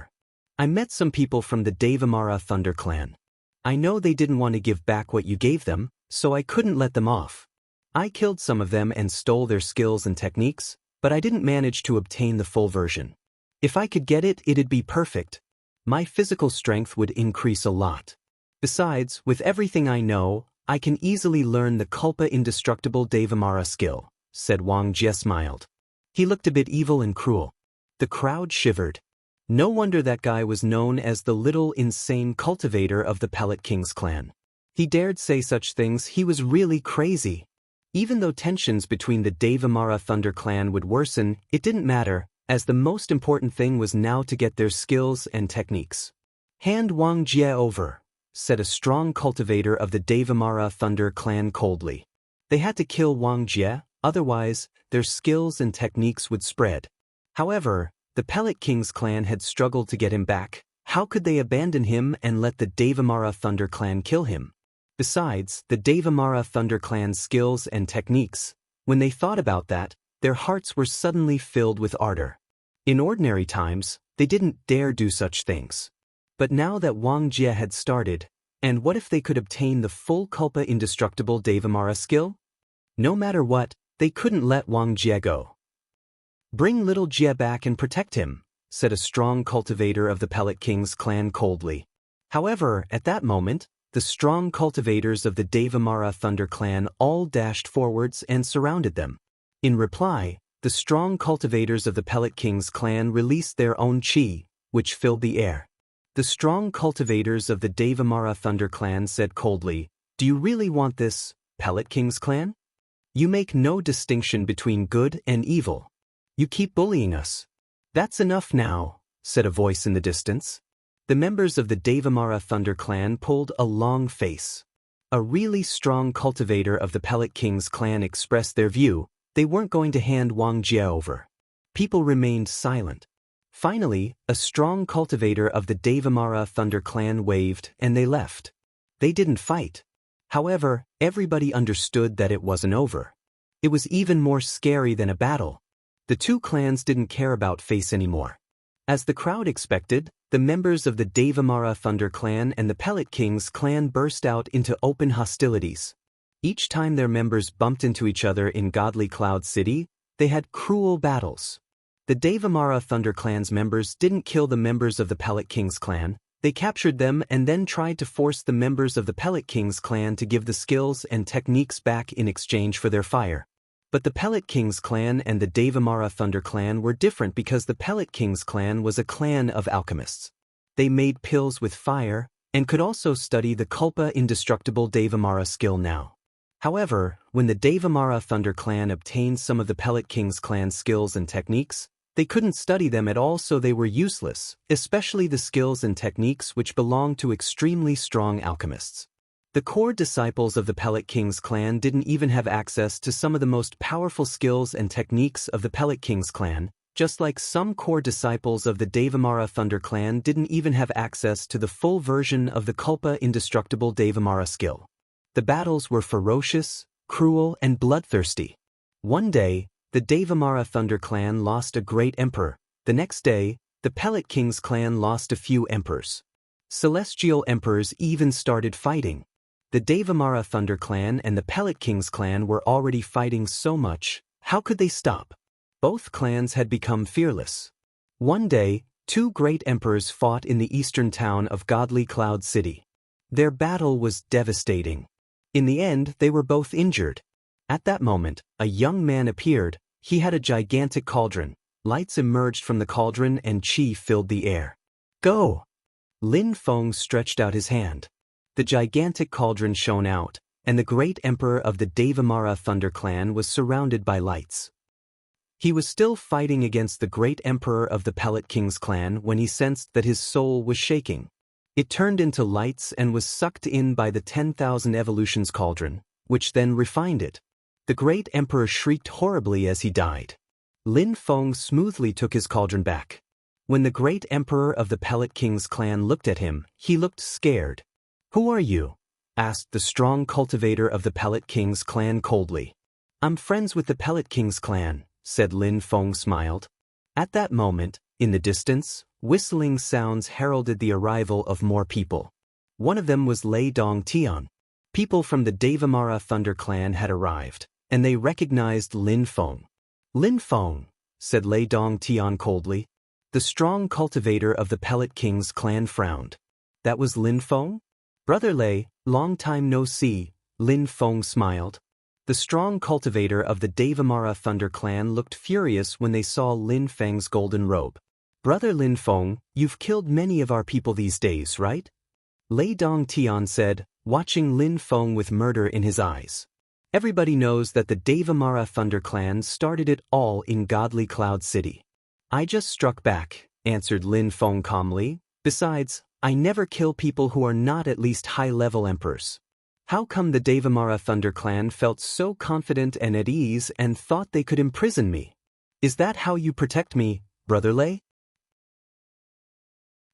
I met some people from the Devamara Thunder clan. I know they didn't want to give back what you gave them, so I couldn't let them off. I killed some of them and stole their skills and techniques, but I didn't manage to obtain the full version. If I could get it, it'd be perfect. My physical strength would increase a lot. Besides, with everything I know, I can easily learn the Kulpa Indestructible Devamara skill, said Wang Jie smiled. He looked a bit evil and cruel. The crowd shivered. No wonder that guy was known as the little insane cultivator of the Pellet King's clan. He dared say such things. He was really crazy. Even though tensions between the Devamara Thunder clan would worsen, it didn't matter, as the most important thing was now to get their skills and techniques. Hand Wang Jie over, said a strong cultivator of the Devamara Thunder clan coldly. They had to kill Wang Jie, otherwise, their skills and techniques would spread. However, the Pellet King's clan had struggled to get him back. How could they abandon him and let the Devamara Thunder clan kill him? Besides, the Devamara Thunder clan's skills and techniques, when they thought about that, their hearts were suddenly filled with ardor. In ordinary times, they didn't dare do such things. But now that Wang Jie had started, and what if they could obtain the full Kulpa Indestructible Devamara skill? No matter what, they couldn't let Wang Jie go. Bring little Jie back and protect him, said a strong cultivator of the Pellet King's clan coldly. However, at that moment, the strong cultivators of the Devamara Thunder clan all dashed forwards and surrounded them. In reply, the strong cultivators of the Pellet King's clan released their own chi, which filled the air. The strong cultivators of the Devamara Thunder clan said coldly, Do you really want this, Pellet King's clan? You make no distinction between good and evil. You keep bullying us. That's enough now, said a voice in the distance. The members of the Devamara Thunder clan pulled a long face. A really strong cultivator of the Pellet King's clan expressed their view. They weren't going to hand Wang Jie over. People remained silent. Finally, a strong cultivator of the Devamara Thunder clan waved and they left. They didn't fight. However, everybody understood that it wasn't over. It was even more scary than a battle. The two clans didn't care about face anymore. As the crowd expected, the members of the Devamara Thunder clan and the Pellet King's clan burst out into open hostilities. Each time their members bumped into each other in Godly Cloud City, they had cruel battles. The Devamara Thunder clan's members didn't kill the members of the Pellet King's clan. They captured them and then tried to force the members of the Pellet King's clan to give the skills and techniques back in exchange for their fire. But the Pellet King's clan and the Devamara Thunder clan were different because the Pellet King's clan was a clan of alchemists. They made pills with fire and could also study the Kulpa Indestructible Devamara skill now. However, when the Devamara Thunder clan obtained some of the Pellet King's clan skills and techniques, they couldn't study them at all, so they were useless, especially the skills and techniques which belonged to extremely strong alchemists. The core disciples of the Pellet King's clan didn't even have access to some of the most powerful skills and techniques of the Pellet King's clan. Just like some core disciples of the Devamara Thunder Clan didn't even have access to the full version of the Culpa Indestructible Devamara skill. The battles were ferocious, cruel, and bloodthirsty. One day, the Devamara Thunder Clan lost a great emperor. The next day, the Pellet King's clan lost a few emperors. Celestial emperors even started fighting. The Devamara Thunder Clan and the Pellet King's clan were already fighting so much, how could they stop? Both clans had become fearless. One day, two great emperors fought in the eastern town of Godly Cloud City. Their battle was devastating. In the end, they were both injured. At that moment, a young man appeared. He had a gigantic cauldron. Lights emerged from the cauldron and chi filled the air. Go! Lin Feng stretched out his hand. The gigantic cauldron shone out, and the great emperor of the Devamara Thunder Clan was surrounded by lights. He was still fighting against the great emperor of the Pellet King's clan when he sensed that his soul was shaking. It turned into lights and was sucked in by the 10,000 evolutions cauldron, which then refined it. The great emperor shrieked horribly as he died. Lin Feng smoothly took his cauldron back. When the great emperor of the Pellet King's clan looked at him, he looked scared. "Who are you?" asked the strong cultivator of the Pellet King's clan coldly. "I'm friends with the Pellet King's clan," said Lin Feng smiled. At that moment, in the distance, whistling sounds heralded the arrival of more people. One of them was Lei Dong Tian. People from the Devamara Thunder Clan had arrived, and they recognized Lin Feng. "Lin Feng," said Lei Dong Tian coldly. The strong cultivator of the Pellet King's clan frowned. "That was Lin Feng? Brother Lei, long time no see," Lin Feng smiled. The strong cultivator of the Devamara Thunder Clan looked furious when they saw Lin Feng's golden robe. "Brother Lin Feng, you've killed many of our people these days, right?" Lei Dong Tian said, watching Lin Feng with murder in his eyes. "Everybody knows that the Devamara Thunder Clan started it all in Godly Cloud City." "I just struck back," answered Lin Feng calmly. "Besides, I never kill people who are not at least high-level emperors." "How come the Devamara Thunder Clan felt so confident and at ease and thought they could imprison me? Is that how you protect me, Brother Lei?"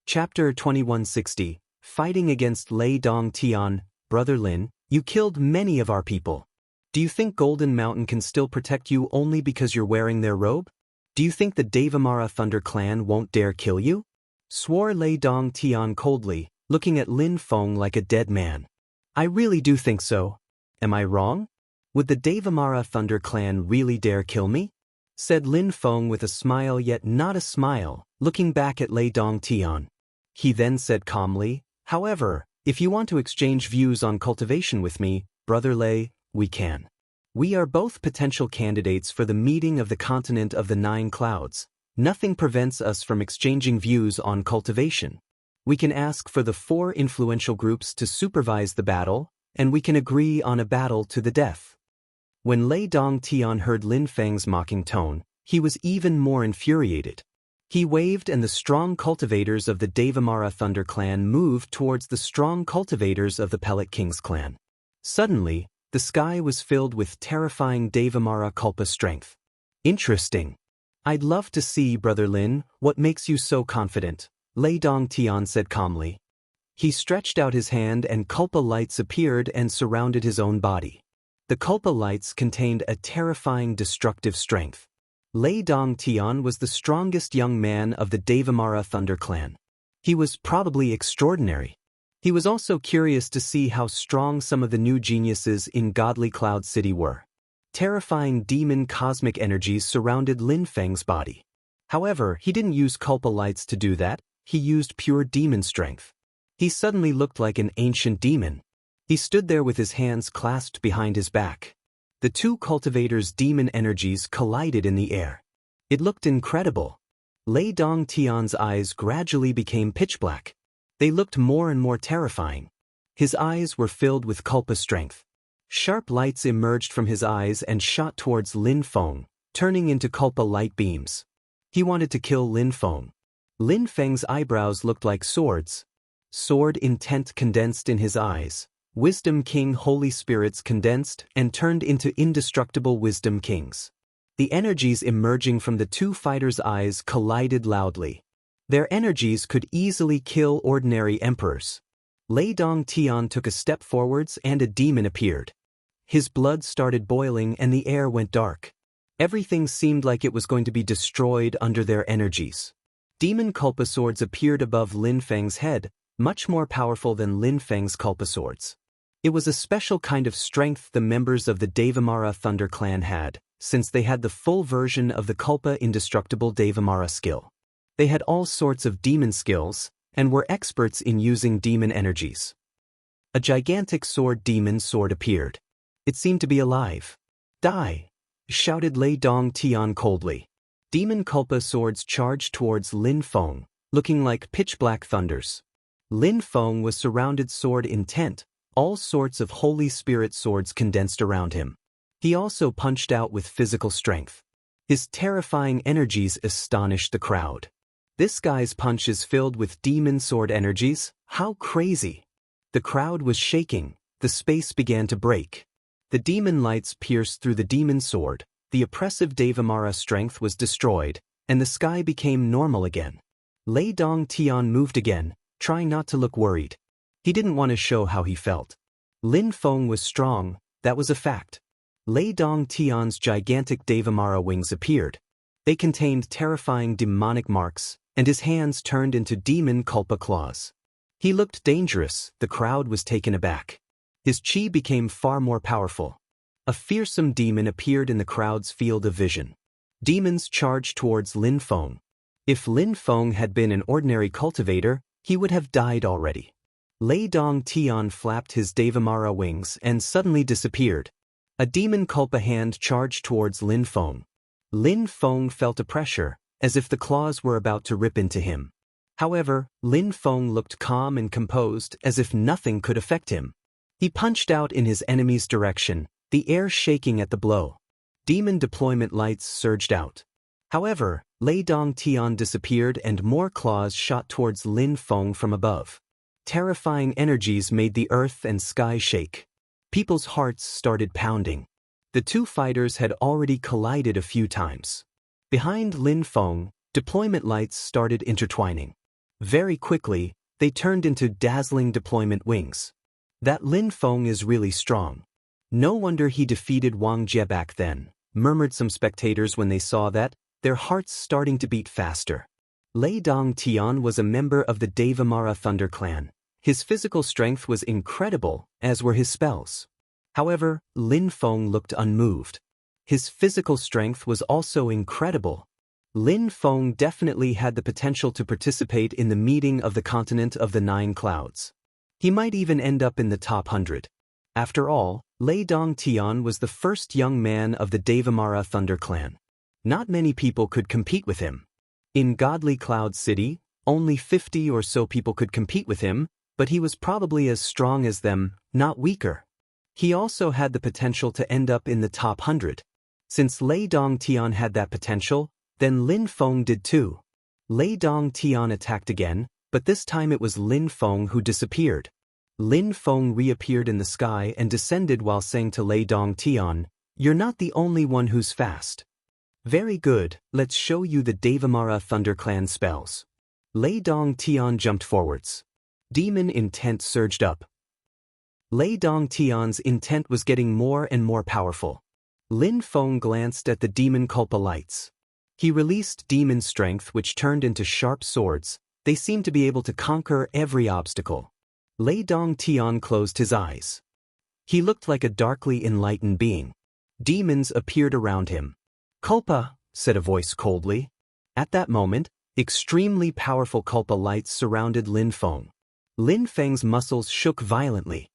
Chapter 2160, Fighting Against Lei Dong Tian. "Brother Lin, you killed many of our people. Do you think Golden Mountain can still protect you only because you're wearing their robe? Do you think the Devamara Thunder Clan won't dare kill you?" swore Lei Dong Tian coldly, looking at Lin Feng like a dead man. "I really do think so. Am I wrong? Would the Devamara Thunder Clan really dare kill me?" said Lin Feng with a smile yet not a smile, looking back at Lei Dong Tian. He then said calmly, "However, if you want to exchange views on cultivation with me, Brother Lei, we can. We are both potential candidates for the meeting of the continent of the 9 clouds. Nothing prevents us from exchanging views on cultivation. We can ask for the 4 influential groups to supervise the battle, and we can agree on a battle to the death." When Lei Dong Tian heard Lin Feng's mocking tone, he was even more infuriated. He waved and the strong cultivators of the Devamara Thunder Clan moved towards the strong cultivators of the Pellet King's clan. Suddenly, the sky was filled with terrifying Devamara Culpa strength. "Interesting. I'd love to see, Brother Lin, what makes you so confident," Lei Dong Tian said calmly. He stretched out his hand and Culpa lights appeared and surrounded his own body. The Culpa lights contained a terrifying destructive strength. Lei Dong Tian was the strongest young man of the Devamara Thunder Clan. He was probably extraordinary. He was also curious to see how strong some of the new geniuses in Godly Cloud City were. Terrifying demon cosmic energies surrounded Lin Feng's body. However, he didn't use Culpa lights to do that, he used pure demon strength. He suddenly looked like an ancient demon. He stood there with his hands clasped behind his back. The 2 cultivators' demon energies collided in the air. It looked incredible. Lei Dong Tian's eyes gradually became pitch black. They looked more and more terrifying. His eyes were filled with Culpa strength. Sharp lights emerged from his eyes and shot towards Lin Feng, turning into Culpa light beams. He wanted to kill Lin Feng. Lin Feng's eyebrows looked like swords. Sword intent condensed in his eyes. Wisdom King Holy Spirits condensed and turned into indestructible Wisdom Kings. The energies emerging from the two fighters' eyes collided loudly. Their energies could easily kill ordinary emperors. Lei Dongtian took a step forwards and a demon appeared. His blood started boiling and the air went dark. Everything seemed like it was going to be destroyed under their energies. Demon Culpa swords appeared above Lin Feng's head, much more powerful than Lin Feng's Culpa swords. It was a special kind of strength the members of the Devamara Thunder Clan had, since they had the full version of the Culpa Indestructible Devamara skill. They had all sorts of demon skills, and were experts in using demon energies. A gigantic demon sword appeared. It seemed to be alive. "Die!" shouted Lei Dongtian coldly. Demon Culpa swords charged towards Lin Feng, looking like pitch-black thunders. Lin Feng was surrounded sword intent, all sorts of Holy Spirit swords condensed around him. He also punched out with physical strength. His terrifying energies astonished the crowd. This guy's punch is filled with demon sword energies? How crazy! The crowd was shaking, the space began to break. The demon lights pierced through the demon sword, the oppressive Devamara strength was destroyed, and the sky became normal again. Lei Dongtian moved again, trying not to look worried. He didn't want to show how he felt. Lin Feng was strong, that was a fact. Lei Dongtian's gigantic Devamara wings appeared. They contained terrifying demonic marks, and his hands turned into demon Culpa claws. He looked dangerous, the crowd was taken aback. His chi became far more powerful. A fearsome demon appeared in the crowd's field of vision. Demons charged towards Lin Feng. If Lin Feng had been an ordinary cultivator, he would have died already. Lei Dongtian flapped his Devamara wings and suddenly disappeared. A demon Culpa hand charged towards Lin Feng. Lin Feng felt a pressure, as if the claws were about to rip into him. However, Lin Feng looked calm and composed as if nothing could affect him. He punched out in his enemy's direction, the air shaking at the blow. Demon deployment lights surged out. However, Lei Dongtian disappeared and more claws shot towards Lin Feng from above. Terrifying energies made the earth and sky shake. People's hearts started pounding. The two fighters had already collided a few times. Behind Lin Feng, deployment lights started intertwining. Very quickly, they turned into dazzling deployment wings. That Lin Feng is really strong. No wonder he defeated Wang Jie back then, murmured some spectators when they saw that, their hearts starting to beat faster. Lei Dongtian was a member of the Devamara Thunder Clan. His physical strength was incredible, as were his spells. However, Lin Feng looked unmoved. His physical strength was also incredible. Lin Feng definitely had the potential to participate in the meeting of the continent of the Nine Clouds. He might even end up in the top 100. After all, Lei Dongtian was the first young man of the Devamara Thunder Clan. Not many people could compete with him. In Godly Cloud City, only 50 or so people could compete with him, but he was probably as strong as them, not weaker. He also had the potential to end up in the top 100. Since Lei Dongtian had that potential, then Lin Feng did too. Lei Dongtian attacked again, but this time it was Lin Feng who disappeared. Lin Feng reappeared in the sky and descended while saying to Lei Dongtian, "You're not the only one who's fast." "Very good, let's show you the Devamara Thunder Clan spells." Lei Dongtian jumped forwards. Demon intent surged up. Lei Dongtian's intent was getting more and more powerful. Lin Feng glanced at the demon Culpa lights. He released demon strength which turned into sharp swords. They seemed to be able to conquer every obstacle. Lei Dongtian closed his eyes. He looked like a darkly enlightened being. Demons appeared around him. "Culpa," said a voice coldly. At that moment, extremely powerful Culpa lights surrounded Lin Feng. Lin Feng's muscles shook violently.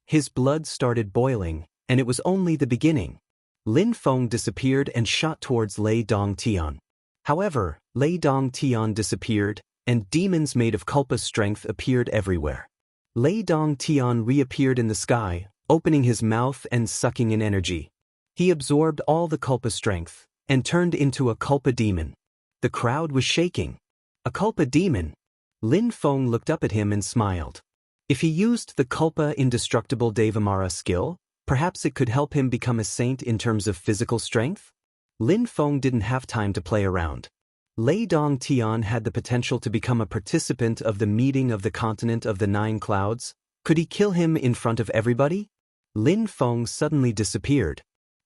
His blood started boiling, and it was only the beginning. Lin Feng disappeared and shot towards Lei Dongtian. However, Lei Dongtian disappeared, and demons made of Culpa strength appeared everywhere. Lei Dongtian reappeared in the sky, opening his mouth and sucking in energy. He absorbed all the Culpa strength, and turned into a Culpa demon. The crowd was shaking. A Culpa demon? Lin Feng looked up at him and smiled. If he used the Culpa Indestructible Devamara skill, perhaps it could help him become a saint in terms of physical strength? Lin Feng didn't have time to play around. Lei Dongtian had the potential to become a participant of the meeting of the continent of the Nine Clouds. Could he kill him in front of everybody? Lin Feng suddenly disappeared.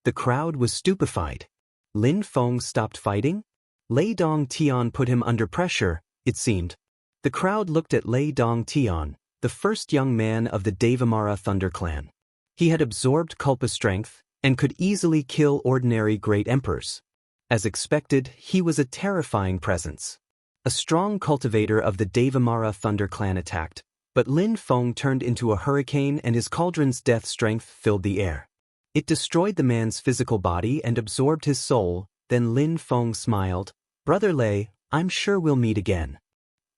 The crowd was stupefied. Lin Feng stopped fighting? Lei Dongtian put him under pressure, it seemed. The crowd looked at Lei Dongtian, the first young man of the Devamara Thunder clan. He had absorbed Kulpa strength and could easily kill ordinary great emperors. As expected, he was a terrifying presence. A strong cultivator of the Devamara Thunder clan attacked, but Lin Feng turned into a hurricane and his cauldron's death strength filled the air. It destroyed the man's physical body and absorbed his soul. Then Lin Feng smiled, "Brother Lei, I'm sure we'll meet again."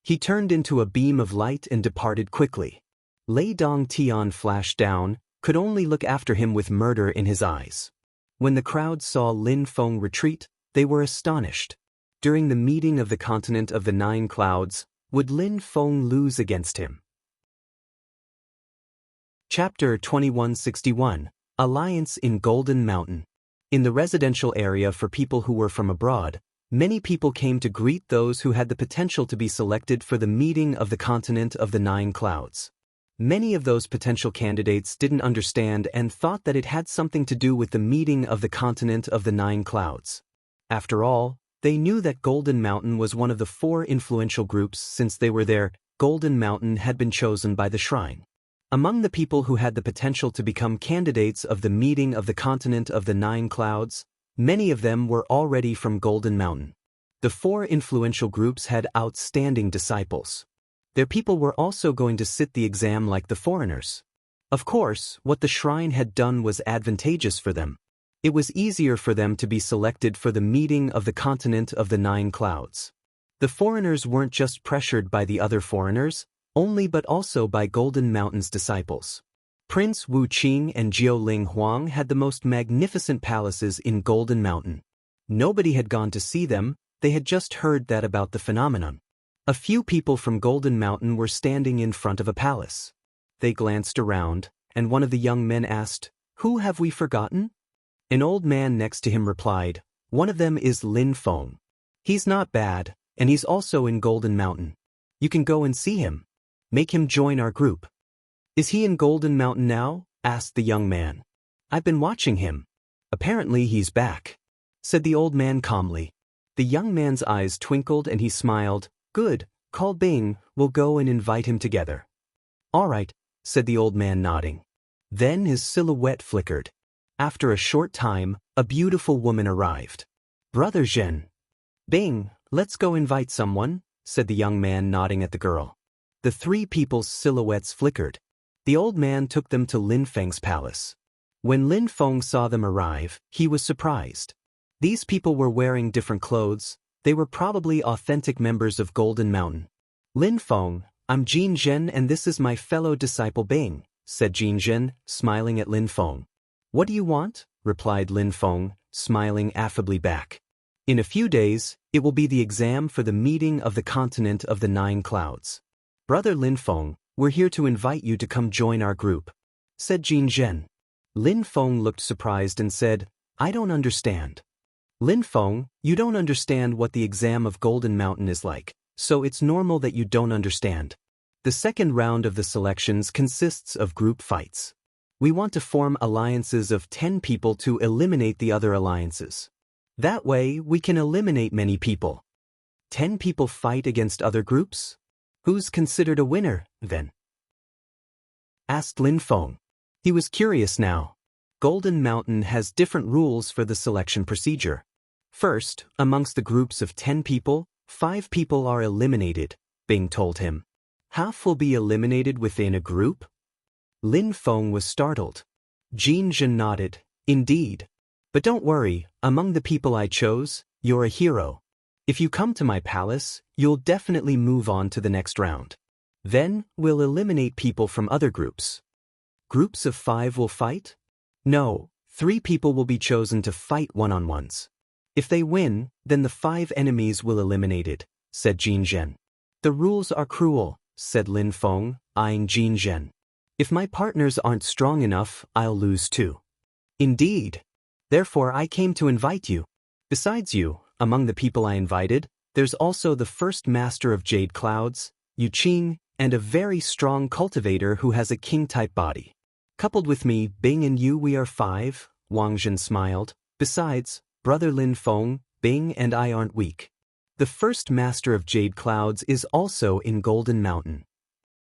He turned into a beam of light and departed quickly. Lei Dongtian flashed down, could only look after him with murder in his eyes. When the crowd saw Lin Feng retreat, they were astonished. During the meeting of the continent of the Nine Clouds, would Lin Feng lose against him? Chapter 2161, Alliance in Golden Mountain. In the residential area for people who were from abroad, many people came to greet those who had the potential to be selected for the meeting of the continent of the Nine Clouds. Many of those potential candidates didn't understand and thought that it had something to do with the meeting of the continent of the Nine Clouds. After all, they knew that Golden Mountain was one of the 4 influential groups. Since they were there, Golden Mountain had been chosen by the shrine. Among the people who had the potential to become candidates of the meeting of the continent of the Nine Clouds, many of them were already from Golden Mountain. The 4 influential groups had outstanding disciples. Their people were also going to sit the exam like the foreigners. Of course, what the shrine had done was advantageous for them. It was easier for them to be selected for the meeting of the continent of the Nine Clouds. The foreigners weren't just pressured by the other foreigners, only but also by Golden Mountain's disciples. Prince Wu Qing and Jiuling Huang had the most magnificent palaces in Golden Mountain. Nobody had gone to see them, they had just heard that about the phenomenon. A few people from Golden Mountain were standing in front of a palace. They glanced around, and one of the young men asked, "Who have we forgotten?" An old man next to him replied, "One of them is Lin Feng. He's not bad, and he's also in Golden Mountain. You can go and see him. Make him join our group." "Is he in Golden Mountain now?" asked the young man. "I've been watching him. Apparently he's back," said the old man calmly. The young man's eyes twinkled and he smiled. "Good, call Bing, we'll go and invite him together." "All right," said the old man nodding. Then his silhouette flickered. After a short time, a beautiful woman arrived. "Brother Zhen." "Bing, let's go invite someone," said the young man nodding at the girl. The 3 people's silhouettes flickered. The old man took them to Lin Feng's palace. When Lin Feng saw them arrive, he was surprised. These people were wearing different clothes. They were probably authentic members of Golden Mountain. "Lin Feng, I'm Jin Zhen and this is my fellow disciple Bing," said Jin Zhen, smiling at Lin Feng. "What do you want?" replied Lin Feng, smiling affably back. "In a few days, it will be the exam for the meeting of the continent of the Nine Clouds. Brother Lin Feng, we're here to invite you to come join our group," said Jin Zhen. Lin Feng looked surprised and said, "I don't understand." "Lin Feng, you don't understand what the exam of Golden Mountain is like, so it's normal that you don't understand. The second round of the selections consists of group fights. We want to form alliances of 10 people to eliminate the other alliances. That way, we can eliminate many people. 10 people fight against other groups? Who's considered a winner, then?" asked Lin Feng. He was curious now. Golden Mountain has different rules for the selection procedure. First, amongst the groups of 10 people, 5 people are eliminated, Bing told him. "Half will be eliminated within a group?" Lin Feng was startled. Jin Zhen nodded, "Indeed. But don't worry, among the people I chose, you're a hero. If you come to my palace, you'll definitely move on to the next round. Then, we'll eliminate people from other groups." "Groups of 5 will fight?" "No, 3 people will be chosen to fight one-on-ones. If they win, then the 5 enemies will eliminated," said Jin Zhen. "The rules are cruel," said Lin Feng, eyeing Jin Zhen. "If my partners aren't strong enough, I'll lose too." "Indeed. Therefore I came to invite you." Besides you, among the people I invited, there's also the first master of jade clouds, Yu Qing, and a very strong cultivator who has a king-type body. Coupled with me, Bing and you, we are 5, Wang Zhen smiled. Besides, brother Lin Feng, Bing and I aren't weak. The first master of jade clouds is also in Golden Mountain.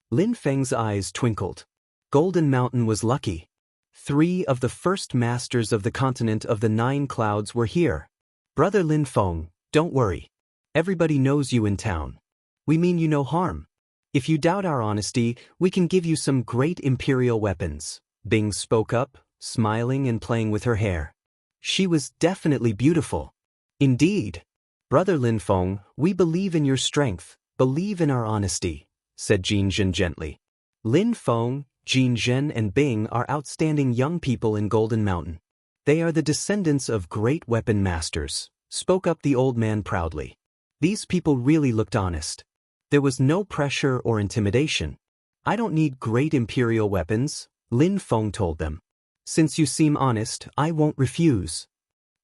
Lin Feng's eyes twinkled. Golden Mountain was lucky. 3 of the first masters of the continent of the 9 clouds were here. Brother Lin Feng, don't worry. Everybody knows you in town. We mean you no harm. If you doubt our honesty, we can give you some great imperial weapons. Bing spoke up, smiling and playing with her hair. She was definitely beautiful. Indeed. Brother Lin Feng, we believe in your strength, believe in our honesty, said Jin Zhen gently. Lin Feng, Jin Zhen and Bing are outstanding young people in Golden Mountain. They are the descendants of great weapon masters, spoke up the old man proudly. These people really looked honest. There was no pressure or intimidation. I don't need great imperial weapons, Lin Feng told them. Since you seem honest, I won't refuse.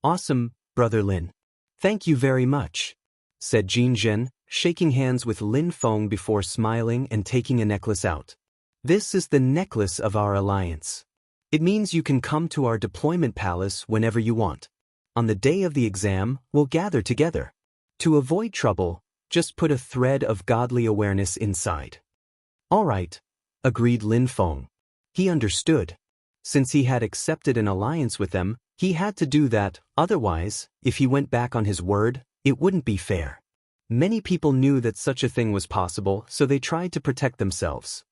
Awesome, Brother Lin. Thank you very much, said Jin Zhen, shaking hands with Lin Feng before smiling and taking a necklace out. This is the necklace of our alliance. It means you can come to our deployment palace whenever you want. On the day of the exam, we'll gather together. To avoid trouble, just put a thread of godly awareness inside. All right, agreed Lin Feng. He understood. Since he had accepted an alliance with them, he had to do that, otherwise, if he went back on his word, it wouldn't be fair. Many people knew that such a thing was possible, so they tried to protect themselves.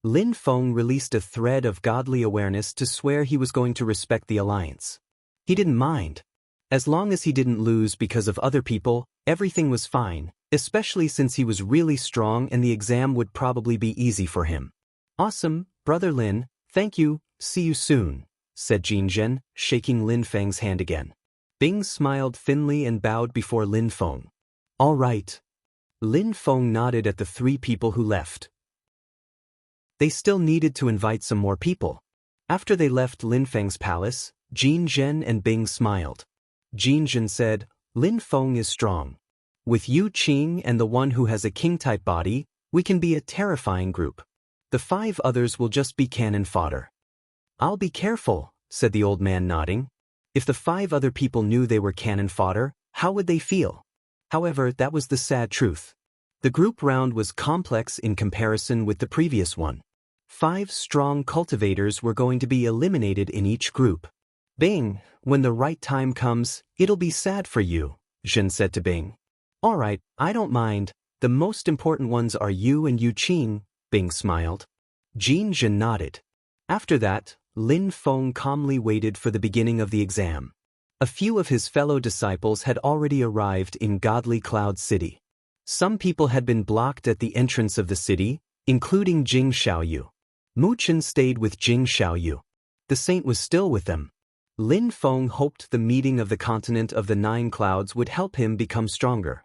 Lin Feng released a thread of godly awareness to swear he was going to respect the alliance. He didn't mind. As long as he didn't lose because of other people, everything was fine, especially since he was really strong and the exam would probably be easy for him. Awesome, Brother Lin, thank you, see you soon, said Jin Zhen, shaking Lin Feng's hand again. Bing smiled thinly and bowed before Lin Feng. All right. Lin Feng nodded at the 3 people who left. They still needed to invite some more people. After they left Lin Feng's palace, Jin Zhen and Bing smiled. Jin Zhen said, Lin Feng is strong. With Yu Qing and the one who has a king-type body, we can be a terrifying group. The 5 others will just be cannon fodder. I'll be careful, said the old man nodding. If the 5 other people knew they were cannon fodder, how would they feel? However, that was the sad truth. The group round was complex in comparison with the previous one. 5 strong cultivators were going to be eliminated in each group. Bing, when the right time comes, it'll be sad for you, Zhen said to Bing. All right, I don't mind. The most important ones are you and Yu Qing, Bing smiled. Jin Zhen nodded. After that, Lin Feng calmly waited for the beginning of the exam. A few of his fellow disciples had already arrived in Godly Cloud City. Some people had been blocked at the entrance of the city, including Jing Xiaoyu. Mu Chen stayed with Jing Xiaoyu. The saint was still with them. Lin Feng hoped the meeting of the continent of the 9 clouds would help him become stronger.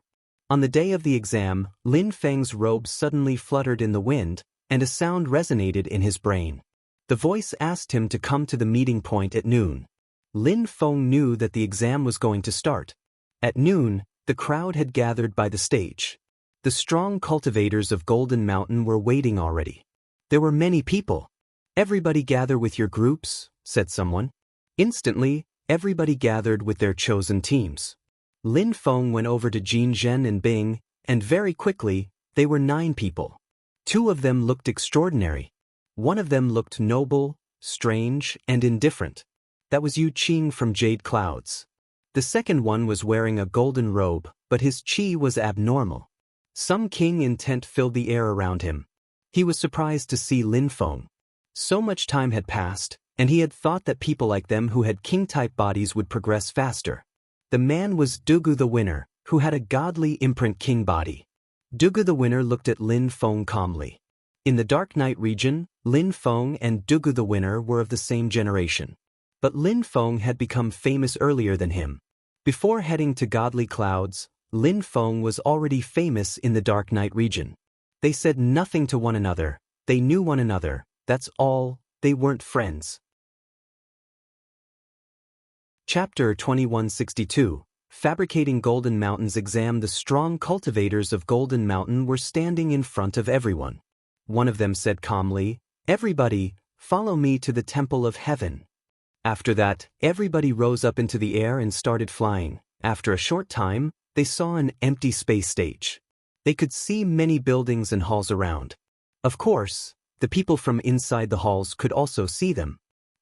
On the day of the exam, Lin Feng's robe suddenly fluttered in the wind, and a sound resonated in his brain. The voice asked him to come to the meeting point at noon. Lin Feng knew that the exam was going to start. At noon, the crowd had gathered by the stage. The strong cultivators of Golden Mountain were waiting already. There were many people. Everybody gather with your groups, said someone. Instantly, everybody gathered with their chosen teams. Lin Feng went over to Jin Zhen and Bing, and very quickly, they were 9 people. 2 of them looked extraordinary. One of them looked noble, strange, and indifferent. That was Yu Qing from Jade Clouds. The second one was wearing a golden robe, but his qi was abnormal. Some king intent filled the air around him. He was surprised to see Lin Feng. So much time had passed, and he had thought that people like them who had king-type bodies would progress faster. The man was Dugu the winner, who had a godly imprint king body. Dugu the winner looked at Lin Feng calmly. In the Dark Night region, Lin Feng and Dugu the winner were of the same generation. But Lin Feng had become famous earlier than him. Before heading to Godly Clouds, Lin Feng was already famous in the Dark Night region. They said nothing to one another, they knew one another, that's all, they weren't friends. Chapter 2162, Fabricating Golden Mountain's exam, the strong cultivators of Golden Mountain were standing in front of everyone. One of them said calmly, "Everybody, follow me to the Temple of Heaven." After that, everybody rose up into the air and started flying. After a short time, they saw an empty space stage. They could see many buildings and halls around. Of course, the people from inside the halls could also see them.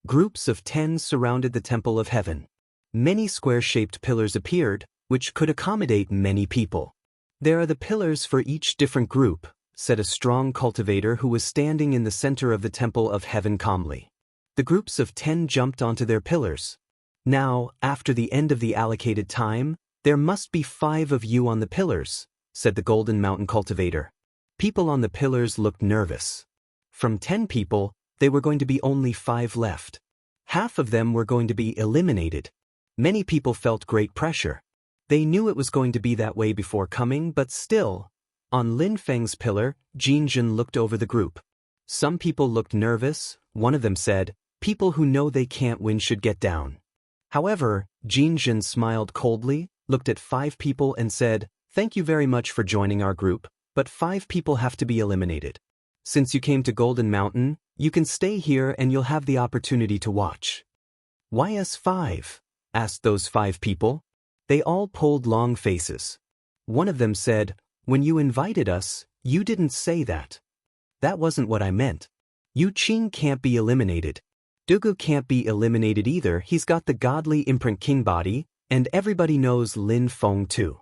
Groups of 10 surrounded the Temple of Heaven. Many square-shaped pillars appeared, which could accommodate many people. "There are the pillars for each different group," said a strong cultivator who was standing in the center of the Temple of Heaven calmly. The groups of 10 jumped onto their pillars. "Now, after the end of the allocated time, there must be 5 of you on the pillars," said the Golden Mountain cultivator. People on the pillars looked nervous. From 10 people, there were going to be only 5 left. Half of them were going to be eliminated. Many people felt great pressure. They knew it was going to be that way before coming, but still. On Lin Feng's pillar, Jin Jin looked over the group. Some people looked nervous. One of them said, "People who know they can't win should get down." However, Jin Jin smiled coldly, looked at 5 people and said, "Thank you very much for joining our group, but 5 people have to be eliminated. Since you came to Golden Mountain, you can stay here and you'll have the opportunity to watch." "Why us 5? Asked those 5 people. They all pulled long faces. One of them said, "When you invited us, you didn't say that." "That wasn't what I meant. Yu Qing can't be eliminated. Dugu can't be eliminated either. He's got the godly imprint king body, and everybody knows Lin Feng too.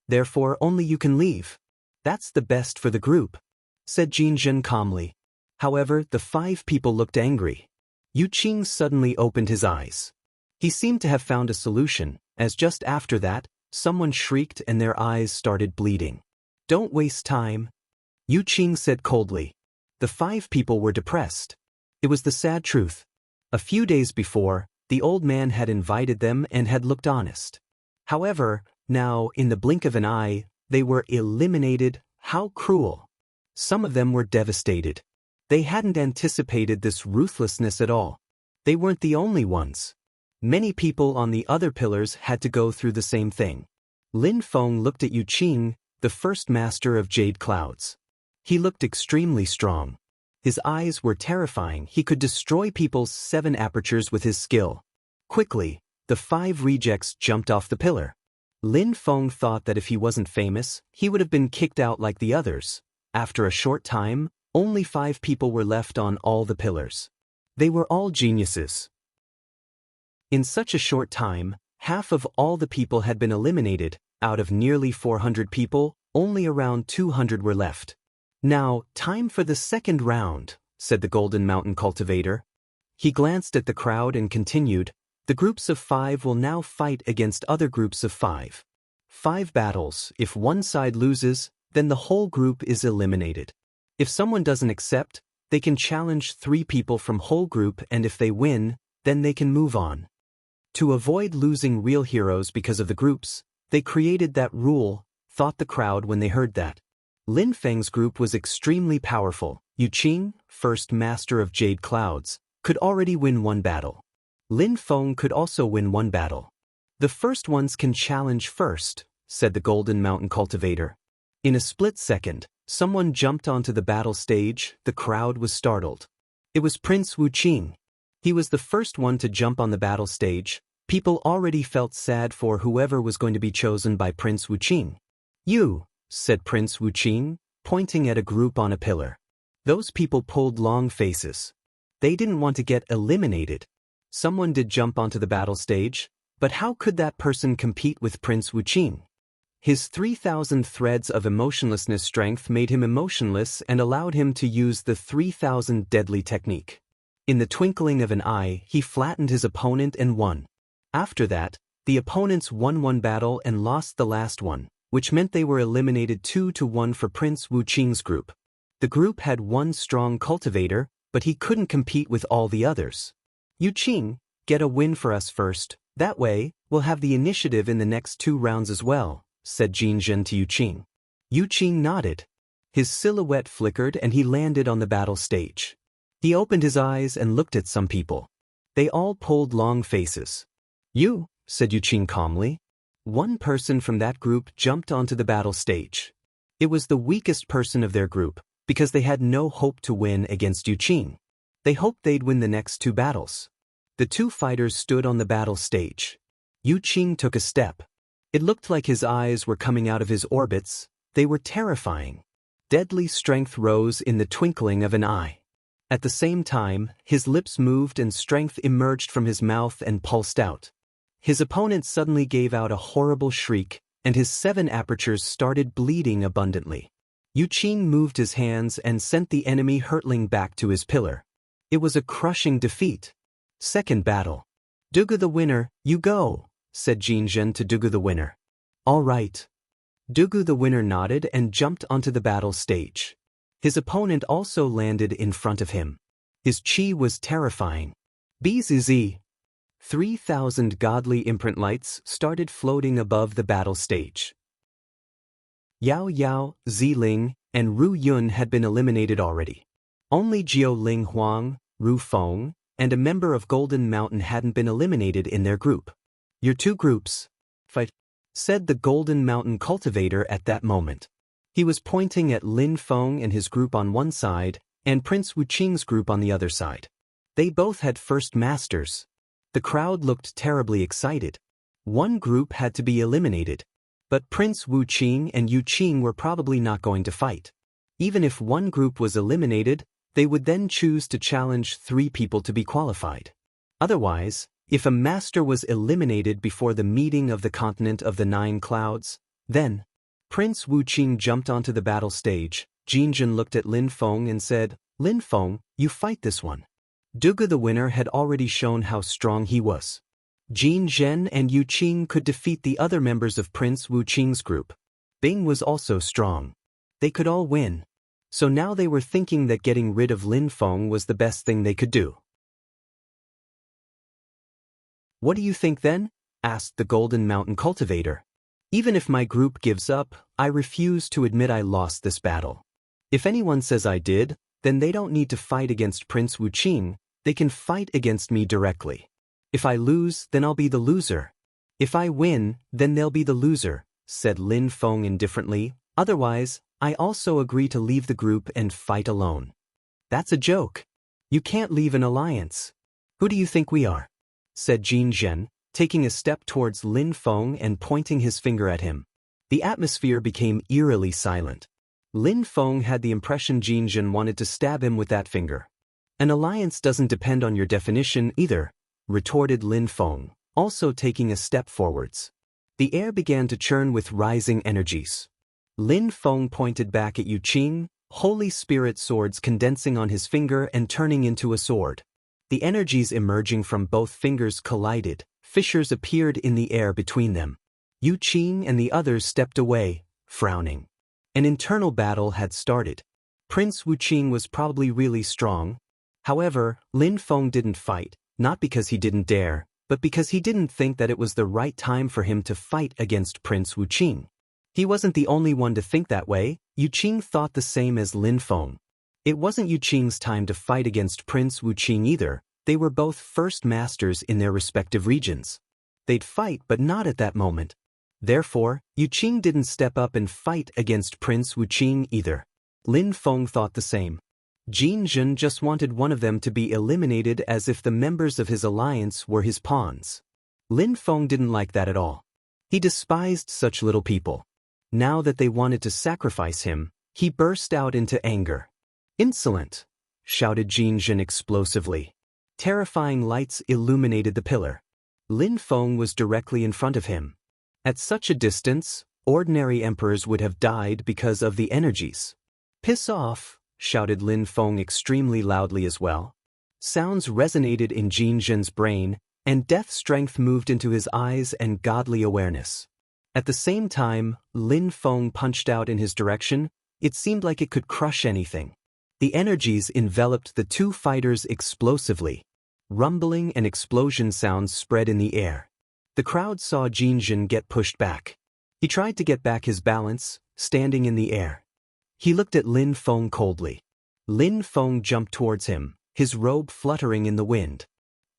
Therefore only you can leave. That's the best for the group," said Jin Jin calmly. However, the 5 people looked angry. Yu Qing suddenly opened his eyes. He seemed to have found a solution, as just after that, someone shrieked and their eyes started bleeding. "Don't waste time," Yu Qing said coldly. The 5 people were depressed. It was the sad truth. A few days before, the old man had invited them and had looked honest. However, now, in the blink of an eye, they were eliminated. How cruel! Some of them were devastated. They hadn't anticipated this ruthlessness at all. They weren't the only ones. Many people on the other pillars had to go through the same thing. Lin Feng looked at Yu Qing, the first master of Jade Clouds. He looked extremely strong. His eyes were terrifying. He could destroy people's 7 apertures with his skill. Quickly, the 5 rejects jumped off the pillar. Lin Feng thought that if he wasn't famous, he would have been kicked out like the others. After a short time, only 5 people were left on all the pillars. They were all geniuses. In such a short time, half of all the people had been eliminated. Out of nearly 400 people, only around 200 were left. "Now, time for the second round," said the Golden Mountain cultivator. He glanced at the crowd and continued, "The groups of 5 will now fight against other groups of 5. 5 battles. If one side loses, then the whole group is eliminated. If someone doesn't accept, they can challenge 3 people from whole group, and if they win, then they can move on." To avoid losing real heroes because of the groups, they created that rule, thought the crowd when they heard that. Lin Feng's group was extremely powerful. Yu Qing, first master of Jade Clouds, could already win 1 battle. Lin Feng could also win 1 battle. "The first ones can challenge first," said the Golden Mountain cultivator. In a split second, someone jumped onto the battle stage. The crowd was startled. It was Prince Wu Qing. He was the first one to jump on the battle stage. People already felt sad for whoever was going to be chosen by Prince Wu Qing. "You," said Prince Wu Qing, pointing at a group on a pillar. Those people pulled long faces. They didn't want to get eliminated. Someone did jump onto the battle stage, but how could that person compete with Prince Wu Qing? His 3,000 threads of emotionlessness strength made him emotionless and allowed him to use the 3,000 deadly technique. In the twinkling of an eye, he flattened his opponent and won. After that, the opponents won 1 battle and lost the last one, which meant they were eliminated 2-1 for Prince Wu Qing's group. The group had 1 strong cultivator, but he couldn't compete with all the others. "Yu Qing, get a win for us first. That way, we'll have the initiative in the next 2 rounds as well," said Jin Jin to Yu Qing. Yu Qing nodded. His silhouette flickered and he landed on the battle stage. He opened his eyes and looked at some people. They all pulled long faces. "You," said Yu Qing calmly. One person from that group jumped onto the battle stage. It was the weakest person of their group, because they had no hope to win against Yu Qing. They hoped they'd win the next 2 battles. The 2 fighters stood on the battle stage. Yu Qing took a step. It looked like his eyes were coming out of his orbits. They were terrifying. Deadly strength rose in the twinkling of an eye. At the same time, his lips moved and strength emerged from his mouth and pulsed out. His opponent suddenly gave out a horrible shriek, and his 7 apertures started bleeding abundantly. Yu Qing moved his hands and sent the enemy hurtling back to his pillar. It was a crushing defeat. Second battle. "Dugu the winner, you go," said Jin Zhen to Dugu the winner. "All right." Dugu the winner nodded and jumped onto the battle stage. His opponent also landed in front of him. His chi was terrifying. Bzz. 3,000 godly imprint lights started floating above the battle stage. Yao Yao, Ziling, and Ru Yun had been eliminated already. Only Jiao Ling Huang, Ru Feng, and a member of Golden Mountain hadn't been eliminated in their group. "Your 2 groups. Fight," said the Golden Mountain cultivator at that moment. He was pointing at Lin Feng and his group on one side, and Prince Wu Qing's group on the other side. They both had first masters. The crowd looked terribly excited. One group had to be eliminated. But Prince Wu Qing and Yu Qing were probably not going to fight. Even if one group was eliminated, they would then choose to challenge 3 people to be qualified. Otherwise, if a master was eliminated before the meeting of the continent of the 9 clouds, then Prince Wu Qing jumped onto the battle stage. Jin Zhen looked at Lin Feng and said, "Lin Feng, you fight this one." Dugu the winner had already shown how strong he was. Jin Zhen and Yu Qing could defeat the other members of Prince Wu Qing's group. Bing was also strong. They could all win. So now they were thinking that getting rid of Lin Feng was the best thing they could do. "What do you think then?" asked the Golden Mountain cultivator. "Even if my group gives up, I refuse to admit I lost this battle. If anyone says I did, then they don't need to fight against Prince Wu Qing, they can fight against me directly. If I lose, then I'll be the loser. If I win, then they'll be the loser," said Lin Feng indifferently. "Otherwise, I also agree to leave the group and fight alone." "That's a joke. You can't leave an alliance." "Who do you think we are?" said Jin Zhen, taking a step towards Lin Feng and pointing his finger at him. The atmosphere became eerily silent. Lin Feng had the impression Jin Zhen wanted to stab him with that finger. "An alliance doesn't depend on your definition either," retorted Lin Feng, also taking a step forwards. The air began to churn with rising energies. Lin Feng pointed back at Yu Qing, Holy Spirit swords condensing on his finger and turning into a sword. The energies emerging from both fingers collided. Fissures appeared in the air between them. Yu Qing and the others stepped away, frowning. An internal battle had started. Prince Wu Qing was probably really strong. However, Lin Feng didn't fight, not because he didn't dare, but because he didn't think that it was the right time for him to fight against Prince Wu Qing. He wasn't the only one to think that way. Yu Qing thought the same as Lin Feng. It wasn't Yu Qing's time to fight against Prince Wu Qing either. They were both first masters in their respective regions. They'd fight, but not at that moment. Therefore, Yu Qing didn't step up and fight against Prince Wu Qing either. Lin Feng thought the same. Jin Zhen just wanted one of them to be eliminated as if the members of his alliance were his pawns. Lin Feng didn't like that at all. He despised such little people. Now that they wanted to sacrifice him, he burst out into anger. "Insolent!" shouted Jin Zhen explosively. Terrifying lights illuminated the pillar. Lin Feng was directly in front of him. At such a distance, ordinary emperors would have died because of the energies. "Piss off!" shouted Lin Feng extremely loudly as well. Sounds resonated in Jin Zhen's brain, and death strength moved into his eyes and godly awareness. At the same time, Lin Feng punched out in his direction. It seemed like it could crush anything. The energies enveloped the 2 fighters explosively. Rumbling and explosion sounds spread in the air. The crowd saw Jin Zhen get pushed back. He tried to get back his balance, standing in the air. He looked at Lin Feng coldly. Lin Feng jumped towards him, his robe fluttering in the wind.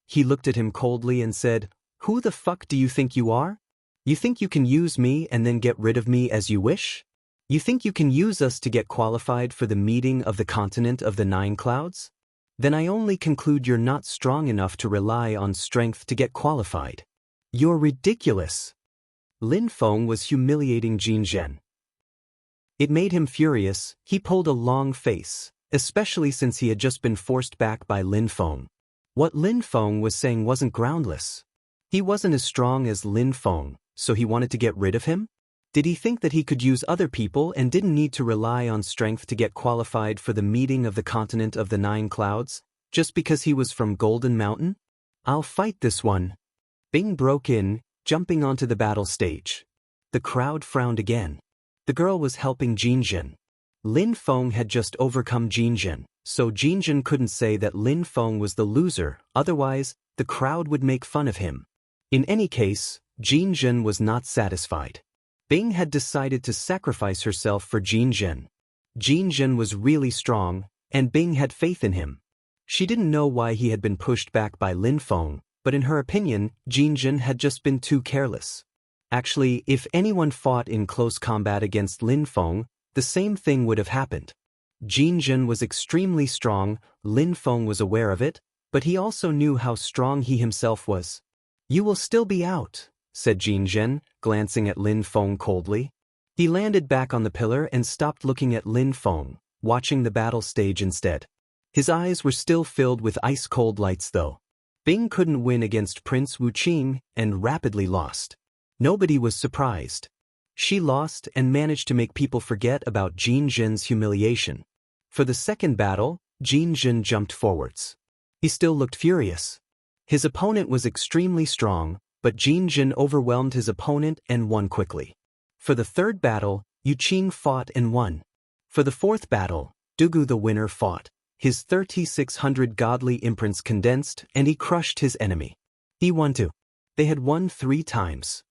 He looked at him coldly and said, "Who the fuck do you think you are?" You think you can use me and then get rid of me as you wish? You think you can use us to get qualified for the meeting of the continent of the 9 clouds? Then I only conclude you're not strong enough to rely on strength to get qualified. You're ridiculous. Lin Feng was humiliating Jin Zhen. It made him furious. He pulled a long face, especially since he had just been forced back by Lin Feng. What Lin Feng was saying wasn't groundless. He wasn't as strong as Lin Feng, so he wanted to get rid of him? Did he think that he could use other people and didn't need to rely on strength to get qualified for the meeting of the continent of the 9 clouds, just because he was from Golden Mountain? I'll fight this one. Bing broke in, jumping onto the battle stage. The crowd frowned again. The girl was helping Jin Zhen. Lin Feng had just overcome Jin Zhen, so Jin Zhen couldn't say that Lin Feng was the loser, otherwise, the crowd would make fun of him. In any case, Jin Zhen was not satisfied. Bing had decided to sacrifice herself for Jin Zhen. Jin Zhen was really strong, and Bing had faith in him. She didn't know why he had been pushed back by Lin Feng, but in her opinion, Jin Zhen had just been too careless. Actually, if anyone fought in close combat against Lin Feng, the same thing would have happened. Jin Zhen was extremely strong, Lin Feng was aware of it, but he also knew how strong he himself was. You will still be out, said Jin Zhen, glancing at Lin Feng coldly. He landed back on the pillar and stopped looking at Lin Feng, watching the battle stage instead. His eyes were still filled with ice-cold lights though. Bing couldn't win against Prince Wuqing and rapidly lost. Nobody was surprised. She lost and managed to make people forget about Jin Zhen's humiliation. For the second battle, Jin Zhen jumped forwards. He still looked furious. His opponent was extremely strong, but Jin Zhen overwhelmed his opponent and won quickly. For the third battle, Wuqing fought and won. For the fourth battle, Dugu the winner fought. His 3,600 godly imprints condensed and he crushed his enemy. He won too. They had won 3 times.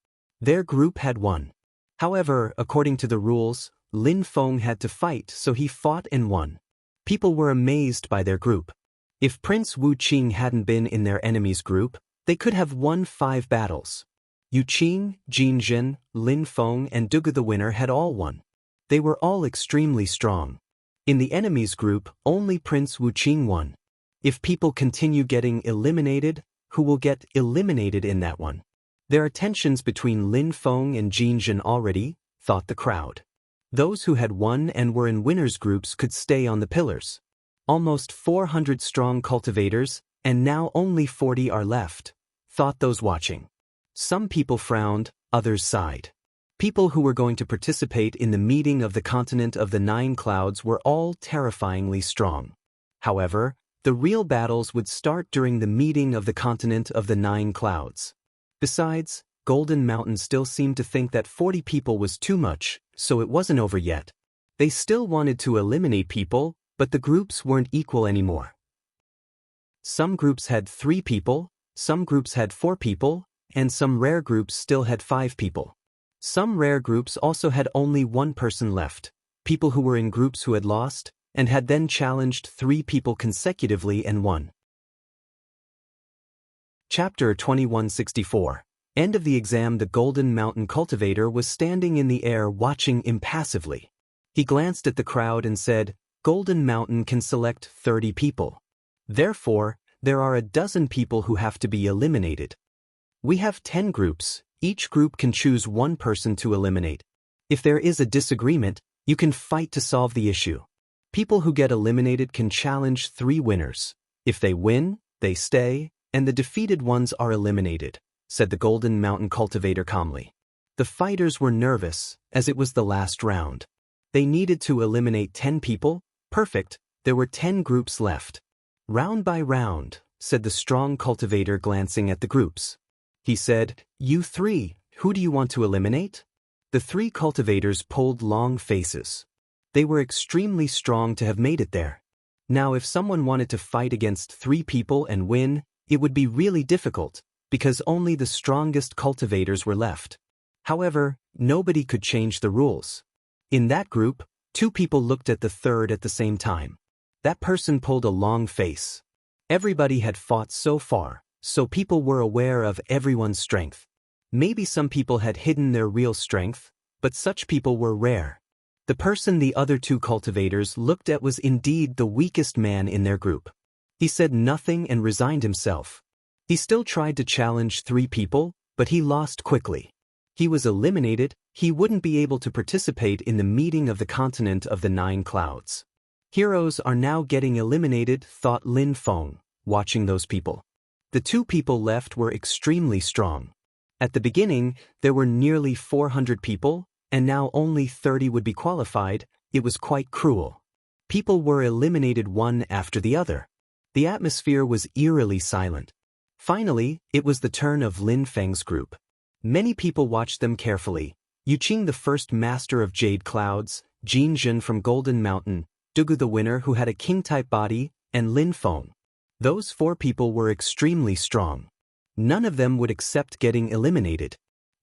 Their group had won. However, according to the rules, Lin Feng had to fight, so he fought and won. People were amazed by their group. If Prince Wuqing hadn't been in their enemy's group, they could have won 5 battles. Wuqing, Jin Zhen, Lin Feng and Dugu the winner had all won. They were all extremely strong. In the enemy's group, only Prince Wuqing won. If people continue getting eliminated, who will get eliminated in that one? There are tensions between Lin Feng and Jin Zhen already, thought the crowd. Those who had won and were in winners' groups could stay on the pillars. Almost 400 strong cultivators, and now only 40 are left, thought those watching. Some people frowned, others sighed. People who were going to participate in the meeting of the continent of the 9 clouds were all terrifyingly strong. However, the real battles would start during the meeting of the continent of the 9 clouds. Besides, Golden Mountain still seemed to think that 40 people was too much, so it wasn't over yet. They still wanted to eliminate people, but the groups weren't equal anymore. Some groups had 3 people, some groups had 4 people, and some rare groups still had 5 people. Some rare groups also had only 1 person left, people who were in groups who had lost, and had then challenged 3 people consecutively and won. Chapter 2164. End of the exam. The Golden Mountain cultivator was standing in the air watching impassively. He glanced at the crowd and said, Golden Mountain can select 30 people. Therefore, there are a dozen people who have to be eliminated. We have 10 groups. Each group can choose 1 person to eliminate. If there is a disagreement, you can fight to solve the issue. People who get eliminated can challenge 3 winners. If they win, they stay, and the defeated ones are eliminated, said the Golden Mountain cultivator calmly. The fighters were nervous, as it was the last round. They needed to eliminate 10 people. Perfect, there were 10 groups left. Round by round, said the strong cultivator glancing at the groups. He said, You 3, who do you want to eliminate? The 3 cultivators pulled long faces. They were extremely strong to have made it there. Now if someone wanted to fight against 3 people and win, it would be really difficult, because only the strongest cultivators were left. However, nobody could change the rules. In that group, 2 people looked at the third at the same time. That person pulled a long face. Everybody had fought so far, so people were aware of everyone's strength. Maybe some people had hidden their real strength, but such people were rare. The person the other two cultivators looked at was indeed the weakest man in their group. He said nothing and resigned himself. He still tried to challenge 3 people, but he lost quickly. He was eliminated. He wouldn't be able to participate in the meeting of the continent of the 9 clouds. Heroes are now getting eliminated, thought Lin Feng, watching those people. The 2 people left were extremely strong. At the beginning, there were nearly 400 people, and now only 30 would be qualified. It was quite cruel. People were eliminated one after the other. The atmosphere was eerily silent. Finally, it was the turn of Lin Feng's group. Many people watched them carefully. Yuqing, the first master of Jade Clouds, Jin Jin from Golden Mountain, Dugu the winner who had a king-type body, and Lin Feng. Those 4 people were extremely strong. None of them would accept getting eliminated.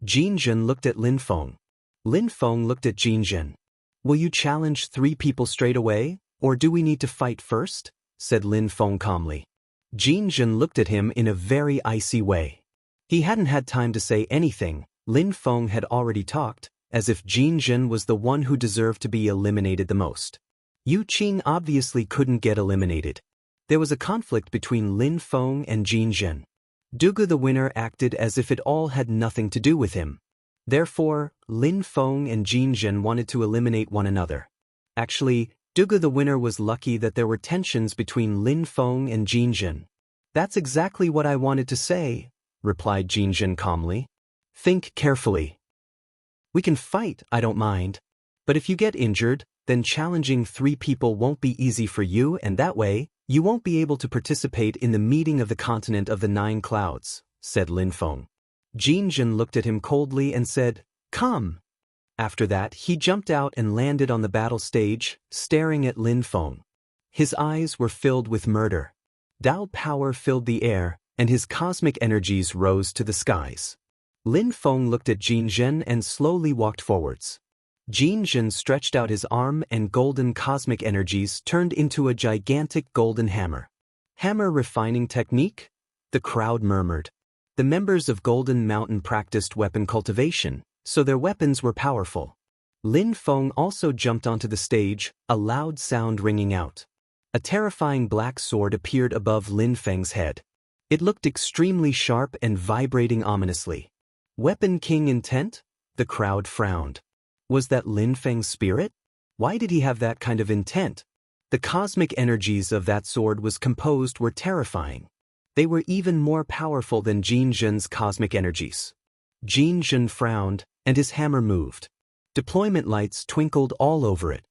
Jin Jin looked at Lin Feng. Lin Feng looked at Jin Jin. "Will you challenge 3 people straight away, or do we need to fight first?" said Lin Feng calmly. Jin Jin looked at him in a very icy way. He hadn't had time to say anything. Lin Feng had already talked, as if Jin Jin was the one who deserved to be eliminated the most. Yuqing obviously couldn't get eliminated. There was a conflict between Lin Feng and Jin Jin. Dugu the winner acted as if it all had nothing to do with him. Therefore, Lin Feng and Jin Jin wanted to eliminate one another. Actually, Dugu the winner was lucky that there were tensions between Lin Feng and Jin Jin. "That's exactly what I wanted to say," replied Jin Jin calmly. "Think carefully. We can fight, I don't mind. But if you get injured, then challenging 3 people won't be easy for you, and that way, you won't be able to participate in the meeting of the continent of the 9 clouds," said Lin Feng. Jin Jin looked at him coldly and said, "Come." After that, he jumped out and landed on the battle stage, staring at Lin Feng. His eyes were filled with murder. Tao power filled the air, and his cosmic energies rose to the skies. Lin Feng looked at Jin Jin and slowly walked forwards. Jin Jin stretched out his arm and golden cosmic energies turned into a gigantic golden hammer. "Hammer refining technique?" the crowd murmured. The members of Golden Mountain practiced weapon cultivation, so their weapons were powerful. Lin Feng also jumped onto the stage, a loud sound ringing out. A terrifying black sword appeared above Lin Feng's head. It looked extremely sharp and vibrating ominously. "Weapon King intent?" The crowd frowned. Was that Lin Feng's spirit? Why did he have that kind of intent? The cosmic energies of that sword were terrifying. They were even more powerful than Jin Jin's cosmic energies. Jin Jin frowned, and his hammer moved. Deployment lights twinkled all over it.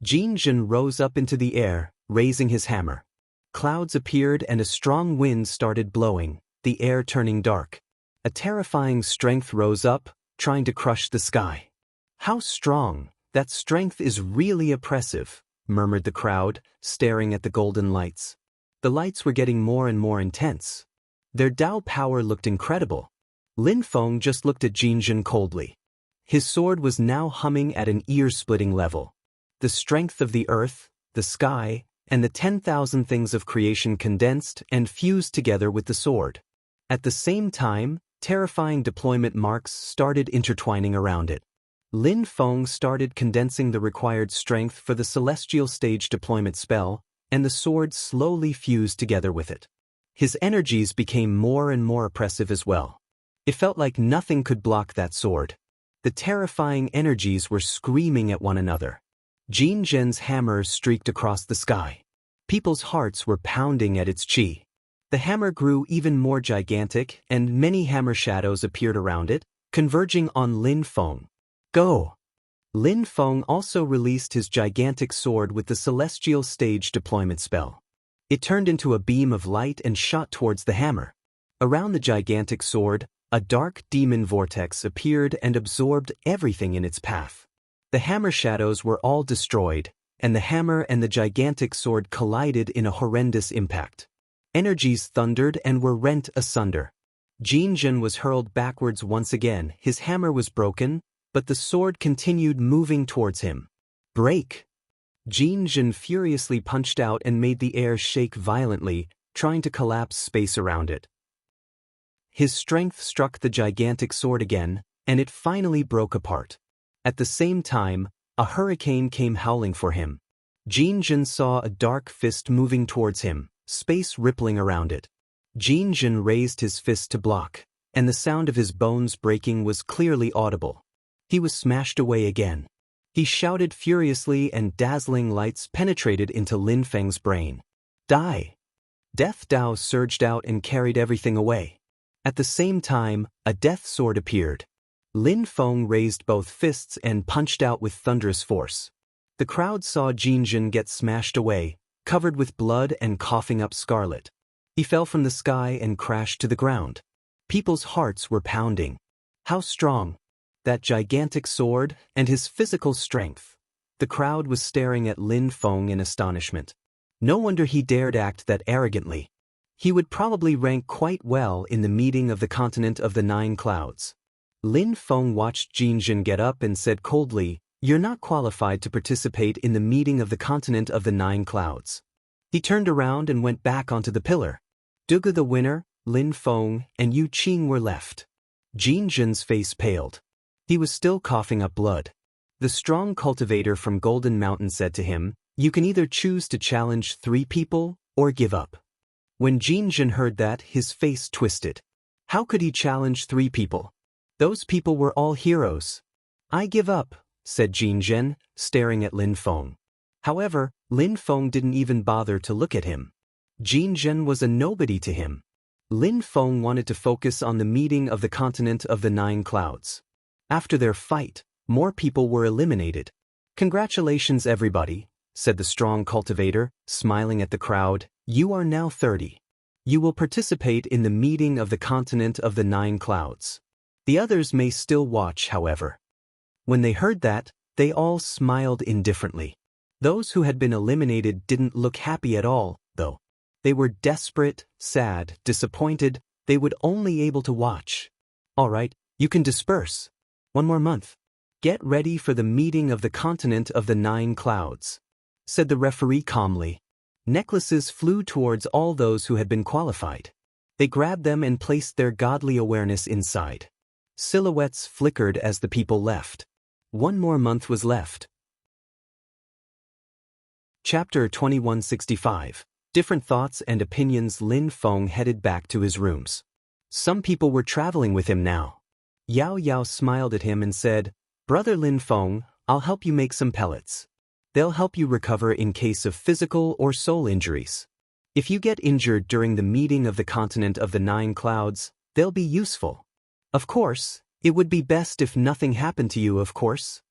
Jin Jin rose up into the air, raising his hammer. Clouds appeared and a strong wind started blowing, the air turning dark. A terrifying strength rose up, trying to crush the sky. "How strong! That strength is really oppressive," murmured the crowd, staring at the golden lights. The lights were getting more and more intense. Their Tao power looked incredible. Lin Feng just looked at Jin Jin coldly. His sword was now humming at an ear-splitting level. The strength of the earth, the sky, and the 10,000 things of creation condensed and fused together with the sword. At the same time, terrifying deployment marks started intertwining around it. Lin Feng started condensing the required strength for the celestial stage deployment spell, and the sword slowly fused together with it. His energies became more and more oppressive as well. It felt like nothing could block that sword. The terrifying energies were screaming at one another. Jin Jin's hammer streaked across the sky. People's hearts were pounding at its chi. The hammer grew even more gigantic, and many hammer shadows appeared around it, converging on Lin Feng. "Go!" Lin Feng also released his gigantic sword with the celestial stage deployment spell. It turned into a beam of light and shot towards the hammer. Around the gigantic sword, a dark demon vortex appeared and absorbed everything in its path. The hammer shadows were all destroyed, and the hammer and the gigantic sword collided in a horrendous impact. Energies thundered and were rent asunder. Jin Jin was hurled backwards once again. His hammer was broken, but the sword continued moving towards him. "Break!" Jin Jin furiously punched out and made the air shake violently, trying to collapse space around it. his strength struck the gigantic sword again, and it finally broke apart. At the same time, a hurricane came howling for him. Jinjin saw a dark fist moving towards him, space rippling around it. Jinjin raised his fist to block, and the sound of his bones breaking was clearly audible. He was smashed away again. He shouted furiously and dazzling lights penetrated into Lin Feng's brain. Die! Death Dao surged out and carried everything away. At the same time, a death sword appeared. Lin Feng raised both fists and punched out with thunderous force. The crowd saw Jinjin get smashed away, covered with blood and coughing up scarlet. He fell from the sky and crashed to the ground. People's hearts were pounding. How strong! That gigantic sword and his physical strength. The crowd was staring at Lin Feng in astonishment. No wonder he dared act that arrogantly. He would probably rank quite well in the meeting of the continent of the 9 clouds. Lin Feng watched Jinjin get up and said coldly, "You're not qualified to participate in the meeting of the continent of the 9 clouds." He turned around and went back onto the pillar. Dugu the winner, Lin Feng, and Yu Qing were left. Jinjin's face paled. He was still coughing up blood. The strong cultivator from Golden Mountain said to him, "You can either choose to challenge 3 people or give up." When Jinjin heard that, his face twisted. How could he challenge 3 people? Those people were all heroes. "I give up," said Jinjin, staring at Lin Feng. However, Lin Feng didn't even bother to look at him. Jinjin was a nobody to him. Lin Feng wanted to focus on the meeting of the continent of the 9 clouds. After their fight, more people were eliminated. "Congratulations everybody," said the strong cultivator, smiling at the crowd. "You are now 30. You will participate in the meeting of the continent of the 9 clouds. The others may still watch, however." When they heard that, they all smiled indifferently. Those who had been eliminated didn't look happy at all, though. They were desperate, sad, disappointed. They would only able to watch. "All right, you can disperse. 1 more month. Get ready for the meeting of the continent of the 9 clouds," said the referee calmly. Necklaces flew towards all those who had been qualified. They grabbed them and placed their godly awareness inside. Silhouettes flickered as the people left. 1 more month was left. Chapter 2165. Different thoughts and opinions. Lin Feng headed back to his rooms. Some people were traveling with him now. Yao Yao smiled at him and said, "Brother Lin Feng, I'll help you make some pellets. They'll help you recover in case of physical or soul injuries. If you get injured during the meeting of the continent of the 9 clouds, they'll be useful. Of course, it would be best if nothing happened to you, of course."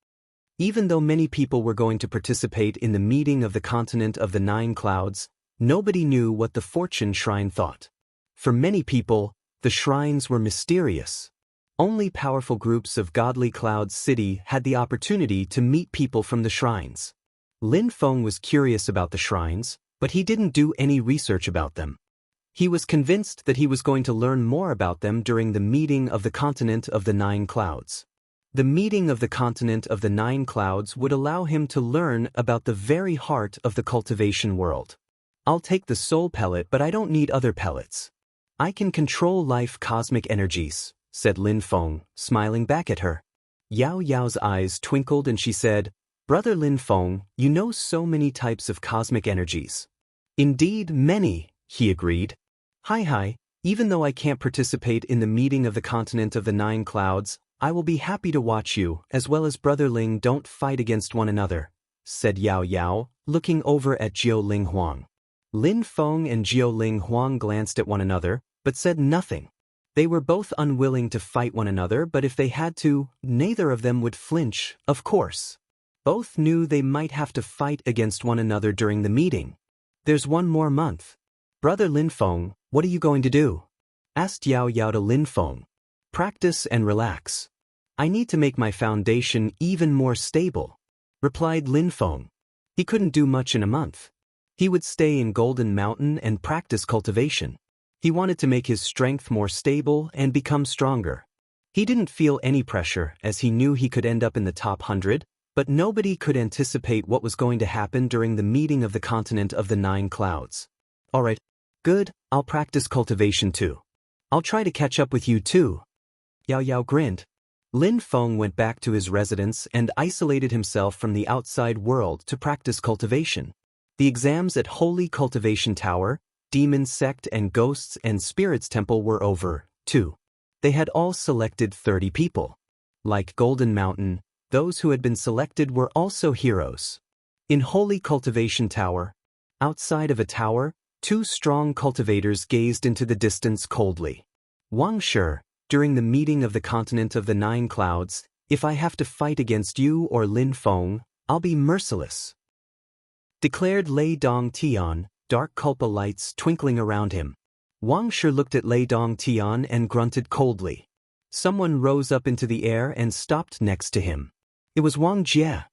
Even though many people were going to participate in the meeting of the continent of the 9 clouds, nobody knew what the fortune shrine thought. For many people, the shrines were mysterious. Only powerful groups of godly Cloud City had the opportunity to meet people from the shrines. Lin Feng was curious about the shrines, but he didn't do any research about them. He was convinced that he was going to learn more about them during the meeting of the continent of the 9 clouds. The meeting of the continent of the 9 clouds would allow him to learn about the very heart of the cultivation world. "I'll take the soul pellet, but I don't need other pellets. I can control life cosmic energies," said Lin Feng, smiling back at her. Yao Yao's eyes twinkled and she said, "Brother Lin Feng, you know so many types of cosmic energies." "Indeed, many," he agreed. Hi, even though I can't participate in the meeting of the continent of the 9 clouds, I will be happy to watch you, as well as Brother Ling. Don't fight against one another," said Yao Yao, looking over at Jiao Ling Huang. Lin Feng and Jiao Ling Huang glanced at one another, but said nothing. They were both unwilling to fight one another, but if they had to, neither of them would flinch, of course. Both knew they might have to fight against one another during the meeting. "There's 1 more month. Brother Lin Feng, what are you going to do?" asked Yao Yao to Lin Feng. "Practice and relax. I need to make my foundation even more stable," replied Lin Feng. He couldn't do much in a month. He would stay in Golden Mountain and practice cultivation. He wanted to make his strength more stable and become stronger. He didn't feel any pressure as he knew he could end up in the top 100, but nobody could anticipate what was going to happen during the meeting of the continent of the 9 clouds. "All right, good, I'll practice cultivation too. I'll try to catch up with you too. Yao Yao grinned. Lin Feng went back to his residence and isolated himself from the outside world to practice cultivation. The exams at Holy Cultivation Tower, Demon Sect and Ghosts and Spirits Temple were over, too. They had all selected 30 people. Like Golden Mountain, those who had been selected were also heroes. In Holy Cultivation Tower, outside of a tower, 2 strong cultivators gazed into the distance coldly. Wang Shi, during the meeting of the continent of the 9 clouds, if I have to fight against you or Lin Feng, I'll be merciless. Declared Lei Dong Tian, dark kulpa lights twinkling around him. Wang Shi looked at Lei Dong Tian and grunted coldly. Someone rose up into the air and stopped next to him. It was Wang Jie.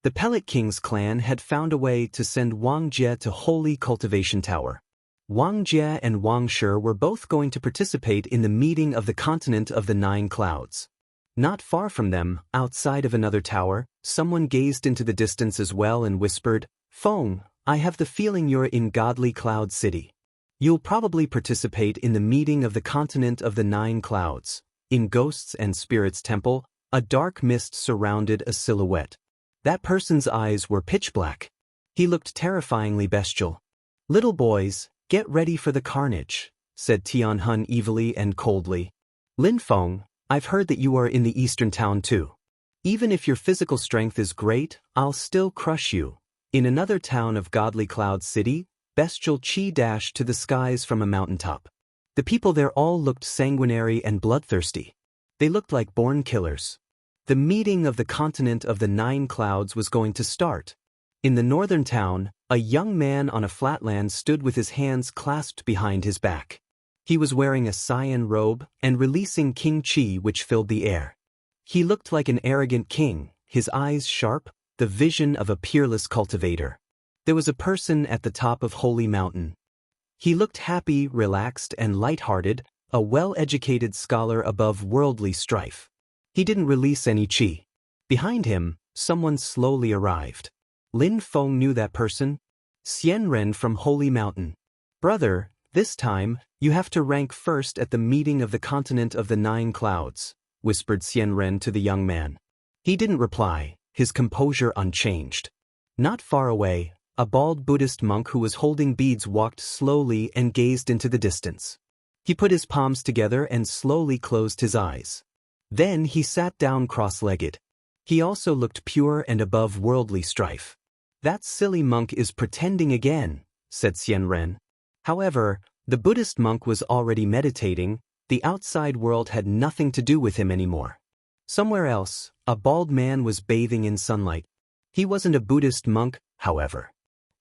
The Pellet King's clan had found a way to send Wang Jie to Holy Cultivation Tower. Wang Jie and Wang Shi were both going to participate in the meeting of the continent of the 9 clouds. Not far from them, outside of another tower, someone gazed into the distance as well and whispered, Feng, I have the feeling you're in Godly Cloud City. You'll probably participate in the meeting of the continent of the 9 clouds. In Ghosts and Spirits Temple, a dark mist surrounded a silhouette. That person's eyes were pitch black. He looked terrifyingly bestial. Little boys, get ready for the carnage, said Tian Hun evilly and coldly. Lin Feng, I've heard that you are in the eastern town too. Even if your physical strength is great, I'll still crush you. In another town of Godly Cloud City, bestial chi dashed to the skies from a mountaintop. The people there all looked sanguinary and bloodthirsty. They looked like born killers. The meeting of the continent of the 9 clouds was going to start. In the northern town, a young man on a flatland stood with his hands clasped behind his back. He was wearing a cyan robe and releasing king chi which filled the air. He looked like an arrogant king, his eyes sharp, the vision of a peerless cultivator. There was a person at the top of Holy Mountain. He looked happy, relaxed, and light-hearted, a well-educated scholar above worldly strife. He didn't release any chi. Behind him, someone slowly arrived. Lin Feng knew that person. Xianren from Holy Mountain. Brother, this time, you have to rank first at the meeting of the continent of the 9 clouds, whispered Xianren to the young man. He didn't reply, his composure unchanged. Not far away, a bald Buddhist monk who was holding beads walked slowly and gazed into the distance. He put his palms together and slowly closed his eyes. Then he sat down cross-legged. He also looked pure and above worldly strife. That silly monk is pretending again, said Xianren. However, the Buddhist monk was already meditating. The outside world had nothing to do with him anymore. Somewhere else, a bald man was bathing in sunlight. He wasn't a Buddhist monk, however.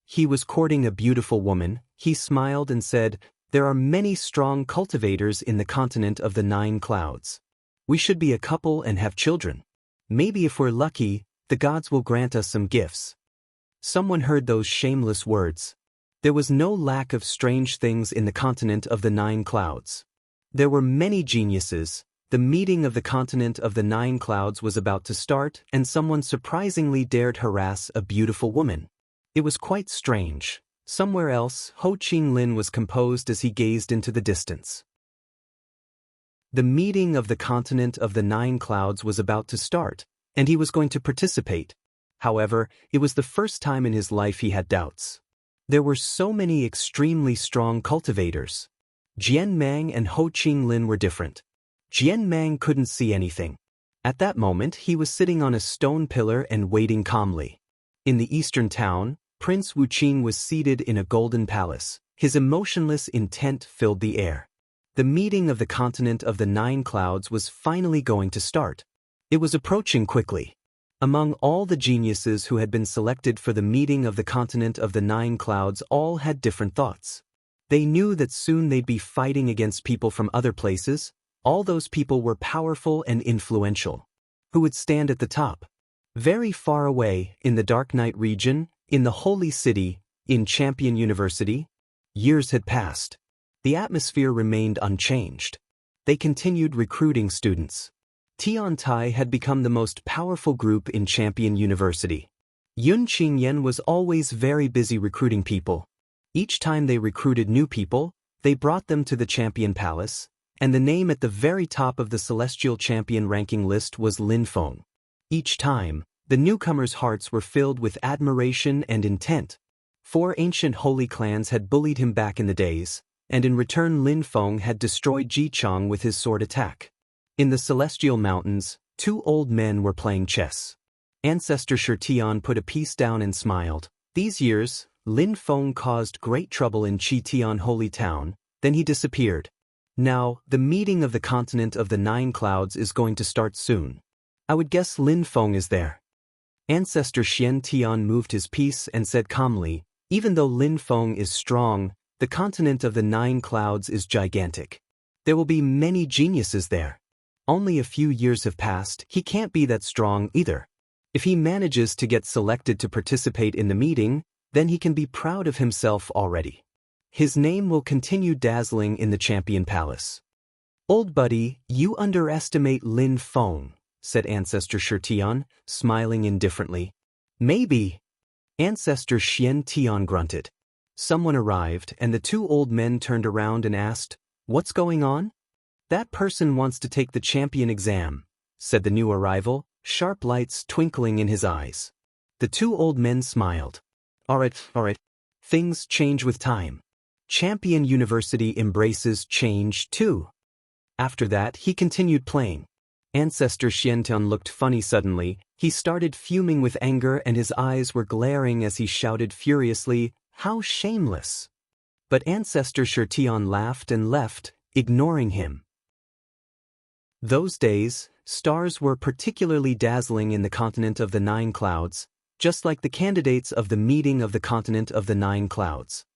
He was courting a beautiful woman. He smiled and said, There are many strong cultivators in the continent of the 9 clouds. We should be a couple and have children. Maybe if we're lucky, the gods will grant us some gifts. Someone heard those shameless words. There was no lack of strange things in the continent of the 9 clouds. There were many geniuses. The meeting of the continent of the 9 clouds was about to start, and someone surprisingly dared harass a beautiful woman. It was quite strange. Somewhere else, Ho Qing Lin was composed as he gazed into the distance. The meeting of the continent of the 9 clouds was about to start, and he was going to participate. However, it was the first time in his life he had doubts. There were so many extremely strong cultivators. Jian Mang and Ho Qing Lin were different. Jian Mang couldn't see anything. At that moment he was sitting on a stone pillar and waiting calmly. In the eastern town, Prince Wuqing was seated in a golden palace. His emotionless intent filled the air. The meeting of the continent of the 9 clouds was finally going to start. It was approaching quickly. Among all the geniuses who had been selected for the meeting of the continent of the 9 clouds, all had different thoughts. They knew that soon they'd be fighting against people from other places. All those people were powerful and influential. Who would stand at the top? Very far away, in the Dark Night region, in the Holy City, in Champion University, years had passed. The atmosphere remained unchanged. They continued recruiting students. Tian Tai had become the most powerful group in Champion University. Yun Qingyan was always very busy recruiting people. Each time they recruited new people, they brought them to the Champion Palace, and the name at the very top of the Celestial Champion ranking list was Lin Feng. Each time, the newcomers' hearts were filled with admiration and intent. 4 ancient holy clans had bullied him back in the days, and in return Lin Feng had destroyed Jichang with his sword attack. In the Celestial Mountains, 2 old men were playing chess. Ancestor Shirtian put a piece down and smiled. These years, Lin Feng caused great trouble in Qitian Holy Town, then he disappeared. Now, the meeting of the continent of the 9 clouds is going to start soon. I would guess Lin Feng is there. Ancestor Xian Tian moved his piece and said calmly, even though Lin Feng is strong, the continent of the 9 clouds is gigantic. There will be many geniuses there. Only a few years have passed, he can't be that strong either. If he manages to get selected to participate in the meeting, then he can be proud of himself already. His name will continue dazzling in the Champion Palace. Old buddy, you underestimate Lin Feng, said Ancestor Shirtian, smiling indifferently. Maybe. Ancestor Xian Tian grunted. Someone arrived, and the 2 old men turned around and asked, "What's going on?" "That person wants to take the champion exam," said the new arrival, sharp lights twinkling in his eyes. The 2 old men smiled. All right. Things change with time. Champion University embraces change too. After that, he continued playing. Ancestor Xiantian looked funny suddenly. He started fuming with anger and his eyes were glaring as he shouted furiously, "How shameless!" But Ancestor Shirtian laughed and left, ignoring him. Those days, stars were particularly dazzling in the continent of the 9 clouds, just like the candidates of the meeting of the continent of the 9 clouds.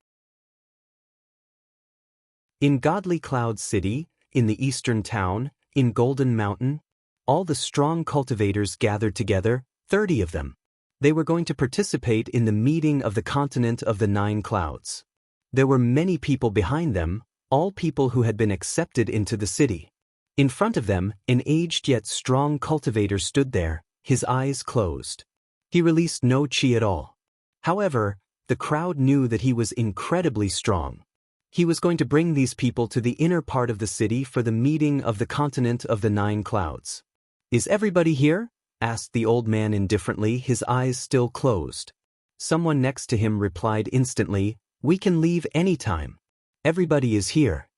In Godly Cloud City, in the eastern town, in Golden Mountain, all the strong cultivators gathered together, 30 of them. They were going to participate in the meeting of the continent of the 9 clouds. There were many people behind them, all people who had been accepted into the city. In front of them, an aged yet strong cultivator stood there, his eyes closed. He released no chi at all. However, the crowd knew that he was incredibly strong. He was going to bring these people to the inner part of the city for the meeting of the continent of the 9 clouds. "Is everybody here?" asked the old man indifferently, his eyes still closed. Someone next to him replied instantly, "We can leave any time. Everybody is here."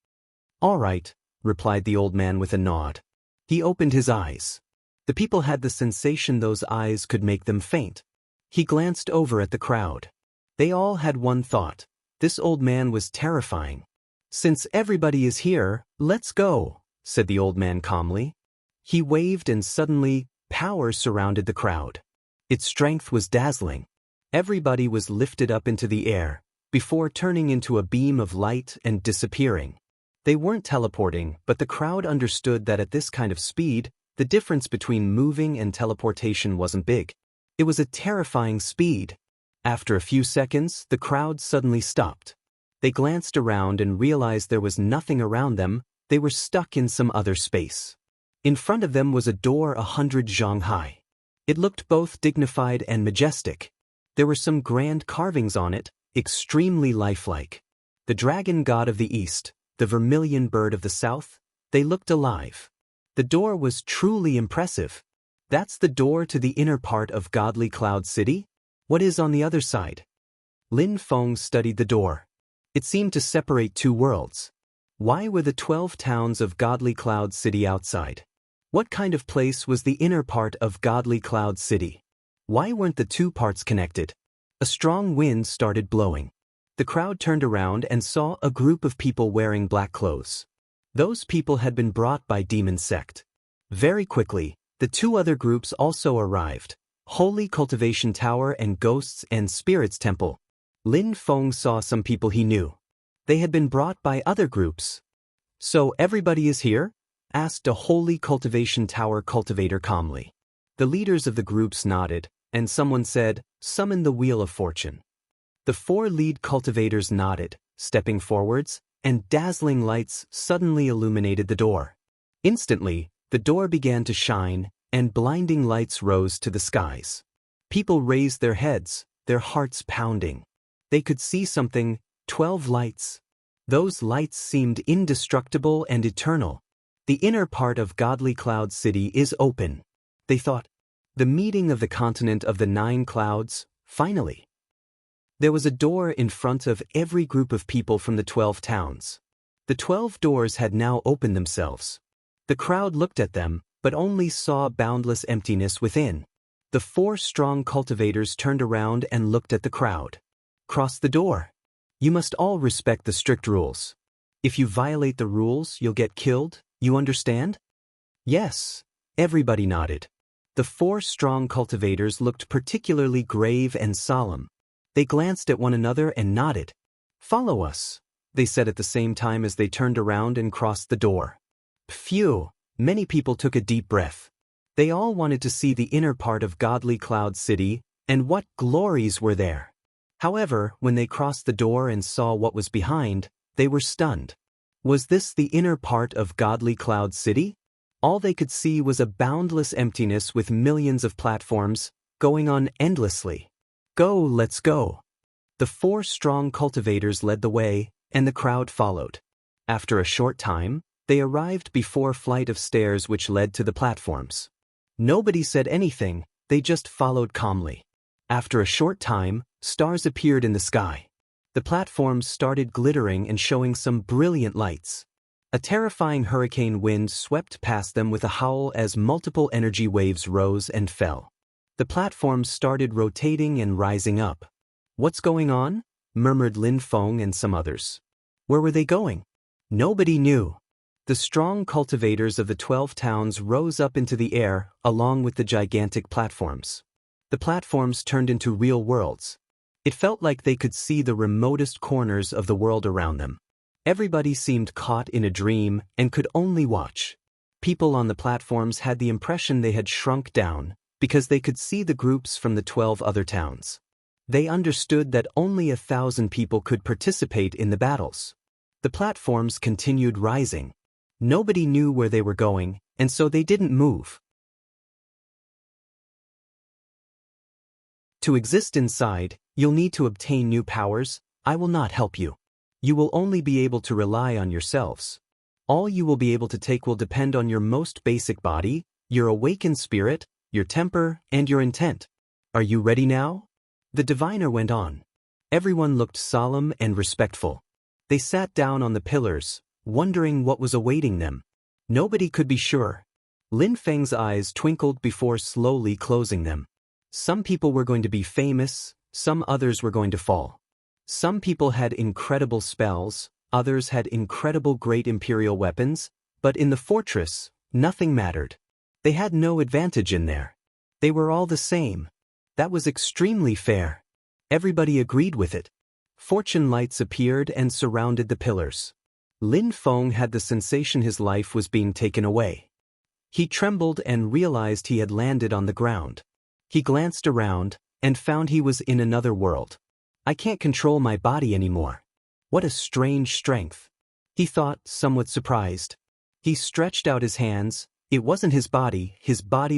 "All right," replied the old man with a nod. He opened his eyes. The people had the sensation those eyes could make them faint. He glanced over at the crowd. They all had one thought. This old man was terrifying. "Since everybody is here, let's go," said the old man calmly. He waved and suddenly, power surrounded the crowd. Its strength was dazzling. Everybody was lifted up into the air, before turning into a beam of light and disappearing. They weren't teleporting, but the crowd understood that at this kind of speed, the difference between moving and teleportation wasn't big. It was a terrifying speed. After a few seconds, the crowd suddenly stopped. They glanced around and realized there was nothing around them. They were stuck in some other space. In front of them was a door 100 zhang high. It looked both dignified and majestic. There were some grand carvings on it, extremely lifelike. The dragon god of the east, the vermilion bird of the south, they looked alive. The door was truly impressive. That's the door to the inner part of Godly Cloud City? What is on the other side? Lin Feng studied the door. It seemed to separate 2 worlds. Why were the 12 towns of Godly Cloud City outside? What kind of place was the inner part of Godly Cloud City? Why weren't the 2 parts connected? A strong wind started blowing. The crowd turned around and saw a group of people wearing black clothes. Those people had been brought by Demon Sect. Very quickly, the 2 other groups also arrived. Holy Cultivation Tower and Ghosts and Spirits Temple. Lin Feng saw some people he knew. They had been brought by other groups. "So everybody is here?" asked a Holy Cultivation Tower cultivator calmly. The leaders of the groups nodded, and someone said, "Summon the Wheel of Fortune." The 4 lead cultivators nodded, stepping forwards, and dazzling lights suddenly illuminated the door. Instantly, the door began to shine, and blinding lights rose to the skies. People raised their heads, their hearts pounding. They could see something, 12 lights. Those lights seemed indestructible and eternal. The inner part of Godly Cloud City is open, they thought. The meeting of the continent of the 9 clouds, finally. There was a door in front of every group of people from the 12 towns. The 12 doors had now opened themselves. The crowd looked at them, but only saw boundless emptiness within. The 4 strong cultivators turned around and looked at the crowd. Cross the door. You must all respect the strict rules. If you violate the rules, you'll get killed, you understand? Yes. Everybody nodded. The 4 strong cultivators looked particularly grave and solemn. They glanced at one another and nodded. Follow us, they said at the same time as they turned around and crossed the door. Phew, many people took a deep breath. They all wanted to see the inner part of Godly Cloud City, and what glories were there. However, when they crossed the door and saw what was behind, they were stunned. Was this the inner part of Godly Cloud City? All they could see was a boundless emptiness with millions of platforms, going on endlessly. Go, let's go. The 4 strong cultivators led the way, and the crowd followed. After a short time, they arrived before a flight of stairs which led to the platforms. Nobody said anything, they just followed calmly. After a short time, stars appeared in the sky. The platforms started glittering and showing some brilliant lights. A terrifying hurricane wind swept past them with a howl as multiple energy waves rose and fell. The platforms started rotating and rising up. What's going on? Murmured Lin Feng and some others. Where were they going? Nobody knew. The strong cultivators of the 12 towns rose up into the air, along with the gigantic platforms. The platforms turned into real worlds. It felt like they could see the remotest corners of the world around them. Everybody seemed caught in a dream and could only watch. People on the platforms had the impression they had shrunk down, because they could see the groups from the 12 other towns. They understood that only 1,000 people could participate in the battles. The platforms continued rising. Nobody knew where they were going, and so they didn't move. To exist inside, you'll need to obtain new powers. I will not help you. You will only be able to rely on yourselves. All you will be able to take will depend on your most basic body, your awakened spirit, your temper, and your intent. Are you ready now? The diviner went on. Everyone looked solemn and respectful. They sat down on the pillars, wondering what was awaiting them. Nobody could be sure. Lin Feng's eyes twinkled before slowly closing them. Some people were going to be famous, some others were going to fall. Some people had incredible spells, others had incredible great imperial weapons, but in the fortress, nothing mattered. They had no advantage in there. They were all the same. That was extremely fair. Everybody agreed with it. Fortune lights appeared and surrounded the pillars. Lin Feng had the sensation his life was being taken away. He trembled and realized he had landed on the ground. He glanced around and found he was in another world. I can't control my body anymore. What a strange strength, he thought, somewhat surprised. He stretched out his hands. It wasn't his body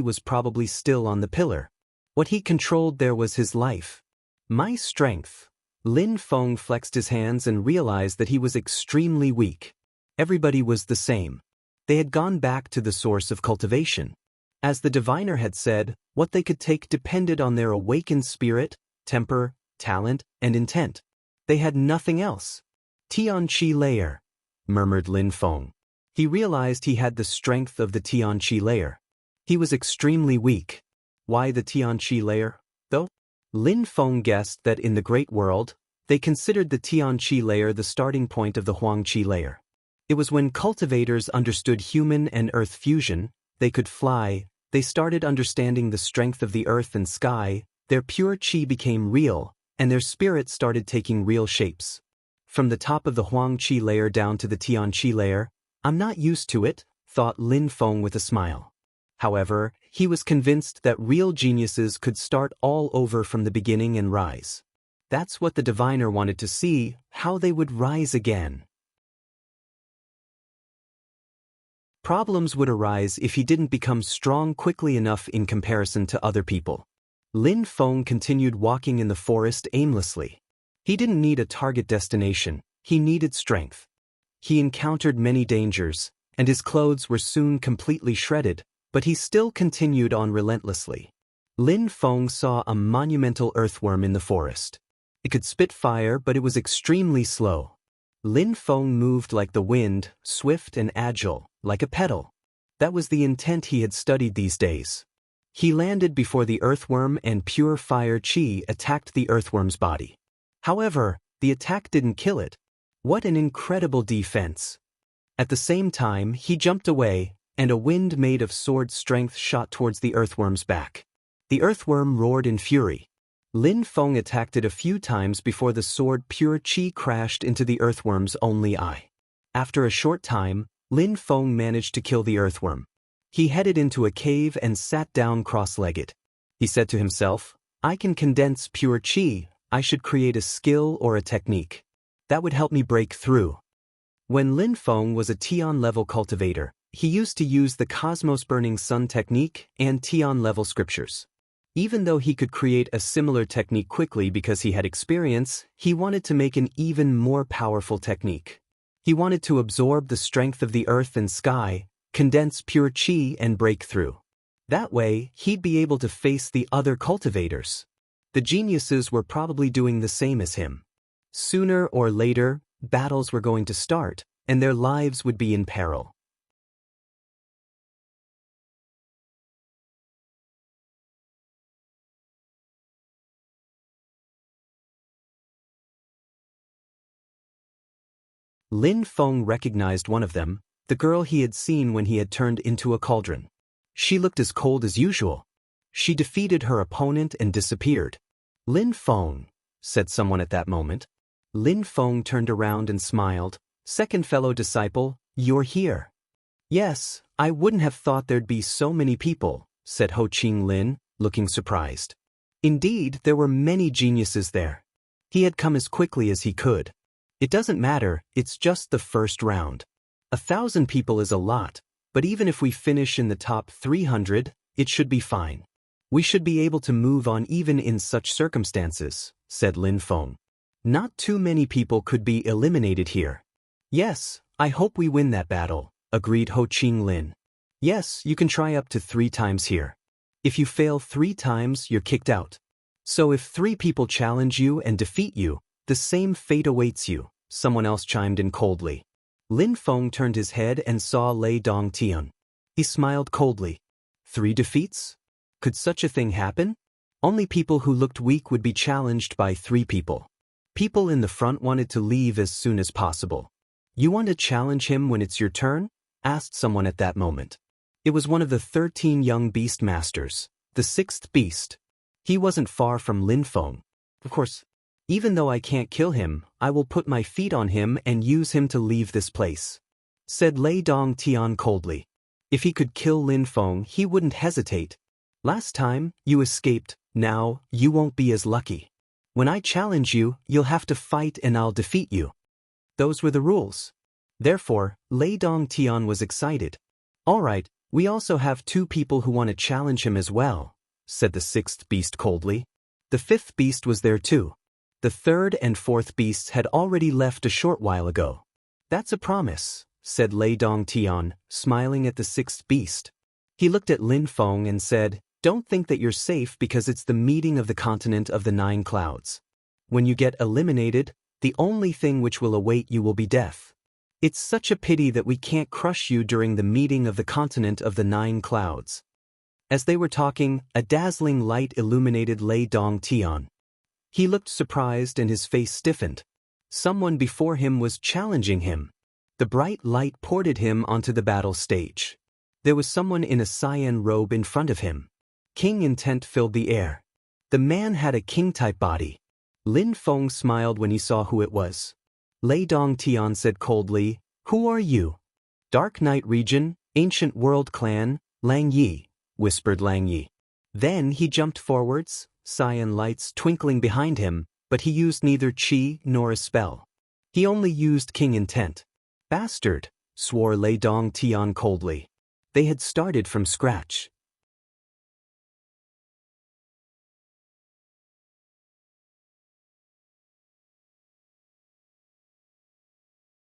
was probably still on the pillar. What he controlled there was his life. My strength. Lin Feng flexed his hands and realized that he was extremely weak. Everybody was the same. They had gone back to the source of cultivation. As the diviner had said, what they could take depended on their awakened spirit, temper, talent, and intent. They had nothing else. Tianqi layer, murmured Lin Feng. He realized he had the strength of the Tianqi layer. He was extremely weak. Why the Tianqi layer, though? Lin Feng guessed that in the Great World, they considered the Tianqi layer the starting point of the Huangqi layer. It was when cultivators understood human and earth fusion, they could fly, they started understanding the strength of the earth and sky, their pure qi became real, and their spirit started taking real shapes. From the top of the Huangqi layer down to the Tianqi layer, I'm not used to it, thought Lin Feng with a smile. However, he was convinced that real geniuses could start all over from the beginning and rise. That's what the diviner wanted to see, how they would rise again. Problems would arise if he didn't become strong quickly enough in comparison to other people. Lin Feng continued walking in the forest aimlessly. He didn't need a target destination, He needed strength. He encountered many dangers, and his clothes were soon completely shredded, but he still continued on relentlessly. Lin Feng saw a monumental earthworm in the forest. It could spit fire, but it was extremely slow. Lin Feng moved like the wind, swift and agile, like a petal. That was the intent he had studied these days. He landed before the earthworm and pure fire chi attacked the earthworm's body. However, the attack didn't kill it. What an incredible defense! At the same time, he jumped away, and a wind made of sword strength shot towards the earthworm's back. The earthworm roared in fury. Lin Feng attacked it a few times before the sword pure chi crashed into the earthworm's only eye. After a short time, Lin Feng managed to kill the earthworm. He headed into a cave and sat down cross-legged. He said to himself, I can condense pure chi, I should create a skill or a technique. That would help me break through. When Lin Feng was a Tian-level cultivator, he used to use the Cosmos Burning Sun technique and Tian-level scriptures. Even though he could create a similar technique quickly because he had experience, he wanted to make an even more powerful technique. He wanted to absorb the strength of the earth and sky, condense pure chi and break through. That way, he'd be able to face the other cultivators. The geniuses were probably doing the same as him. Sooner or later, battles were going to start, and their lives would be in peril. Lin Feng recognized one of them, the girl he had seen when he had turned into a cauldron. She looked as cold as usual. She defeated her opponent and disappeared. Lin Feng, said someone at that moment. Lin Feng turned around and smiled. Second fellow disciple, you're here. Yes, I wouldn't have thought there'd be so many people, said Ho Ching Lin, looking surprised. Indeed, there were many geniuses there. He had come as quickly as he could. It doesn't matter, it's just the first round. 1,000 people is a lot, but even if we finish in the top 300, it should be fine. We should be able to move on even in such circumstances, said Lin Feng. Not too many people could be eliminated here. Yes, I hope we win that battle, agreed Ho Ching Lin. Yes, you can try up to 3 times here. If you fail 3 times, you're kicked out. So if 3 people challenge you and defeat you, the same fate awaits you, someone else chimed in coldly. Lin Feng turned his head and saw Lei Dongtian. He smiled coldly. 3 defeats? Could such a thing happen? Only people who looked weak would be challenged by 3 people. People in the front wanted to leave as soon as possible. You want to challenge him when it's your turn? Asked someone at that moment. It was one of the 13 young beast masters, the 6th beast. He wasn't far from Lin Feng. Of course, even though I can't kill him, I will put my feet on him and use him to leave this place, said Lei Dongtian coldly. If he could kill Lin Feng, he wouldn't hesitate. Last time, you escaped, now, you won't be as lucky. When I challenge you, you'll have to fight and I'll defeat you. Those were the rules. Therefore, Lei Dongtian was excited. All right, we also have 2 people who want to challenge him as well, said the 6th beast coldly. The 5th beast was there too. The 3rd and 4th beasts had already left a short while ago. That's a promise, said Lei Dongtian, smiling at the 6th beast. He looked at Lin Feng and said, don't think that you're safe because it's the meeting of the continent of the 9 clouds. When you get eliminated, the only thing which will await you will be death. It's such a pity that we can't crush you during the meeting of the continent of the 9 clouds. As they were talking, a dazzling light illuminated Lei Dongtian. He looked surprised and his face stiffened. Someone before him was challenging him. The bright light ported him onto the battle stage. There was someone in a cyan robe in front of him. King intent filled the air. The man had a king-type body. Lin Feng smiled when he saw who it was. Lei Dongtian said coldly, who are you? Dark Night Region, Ancient World Clan, Lang Yi, whispered Lang Yi. Then he jumped forwards, cyan lights twinkling behind him, but he used neither chi nor a spell. He only used king intent. Bastard, swore Lei Dongtian coldly. They had started from scratch.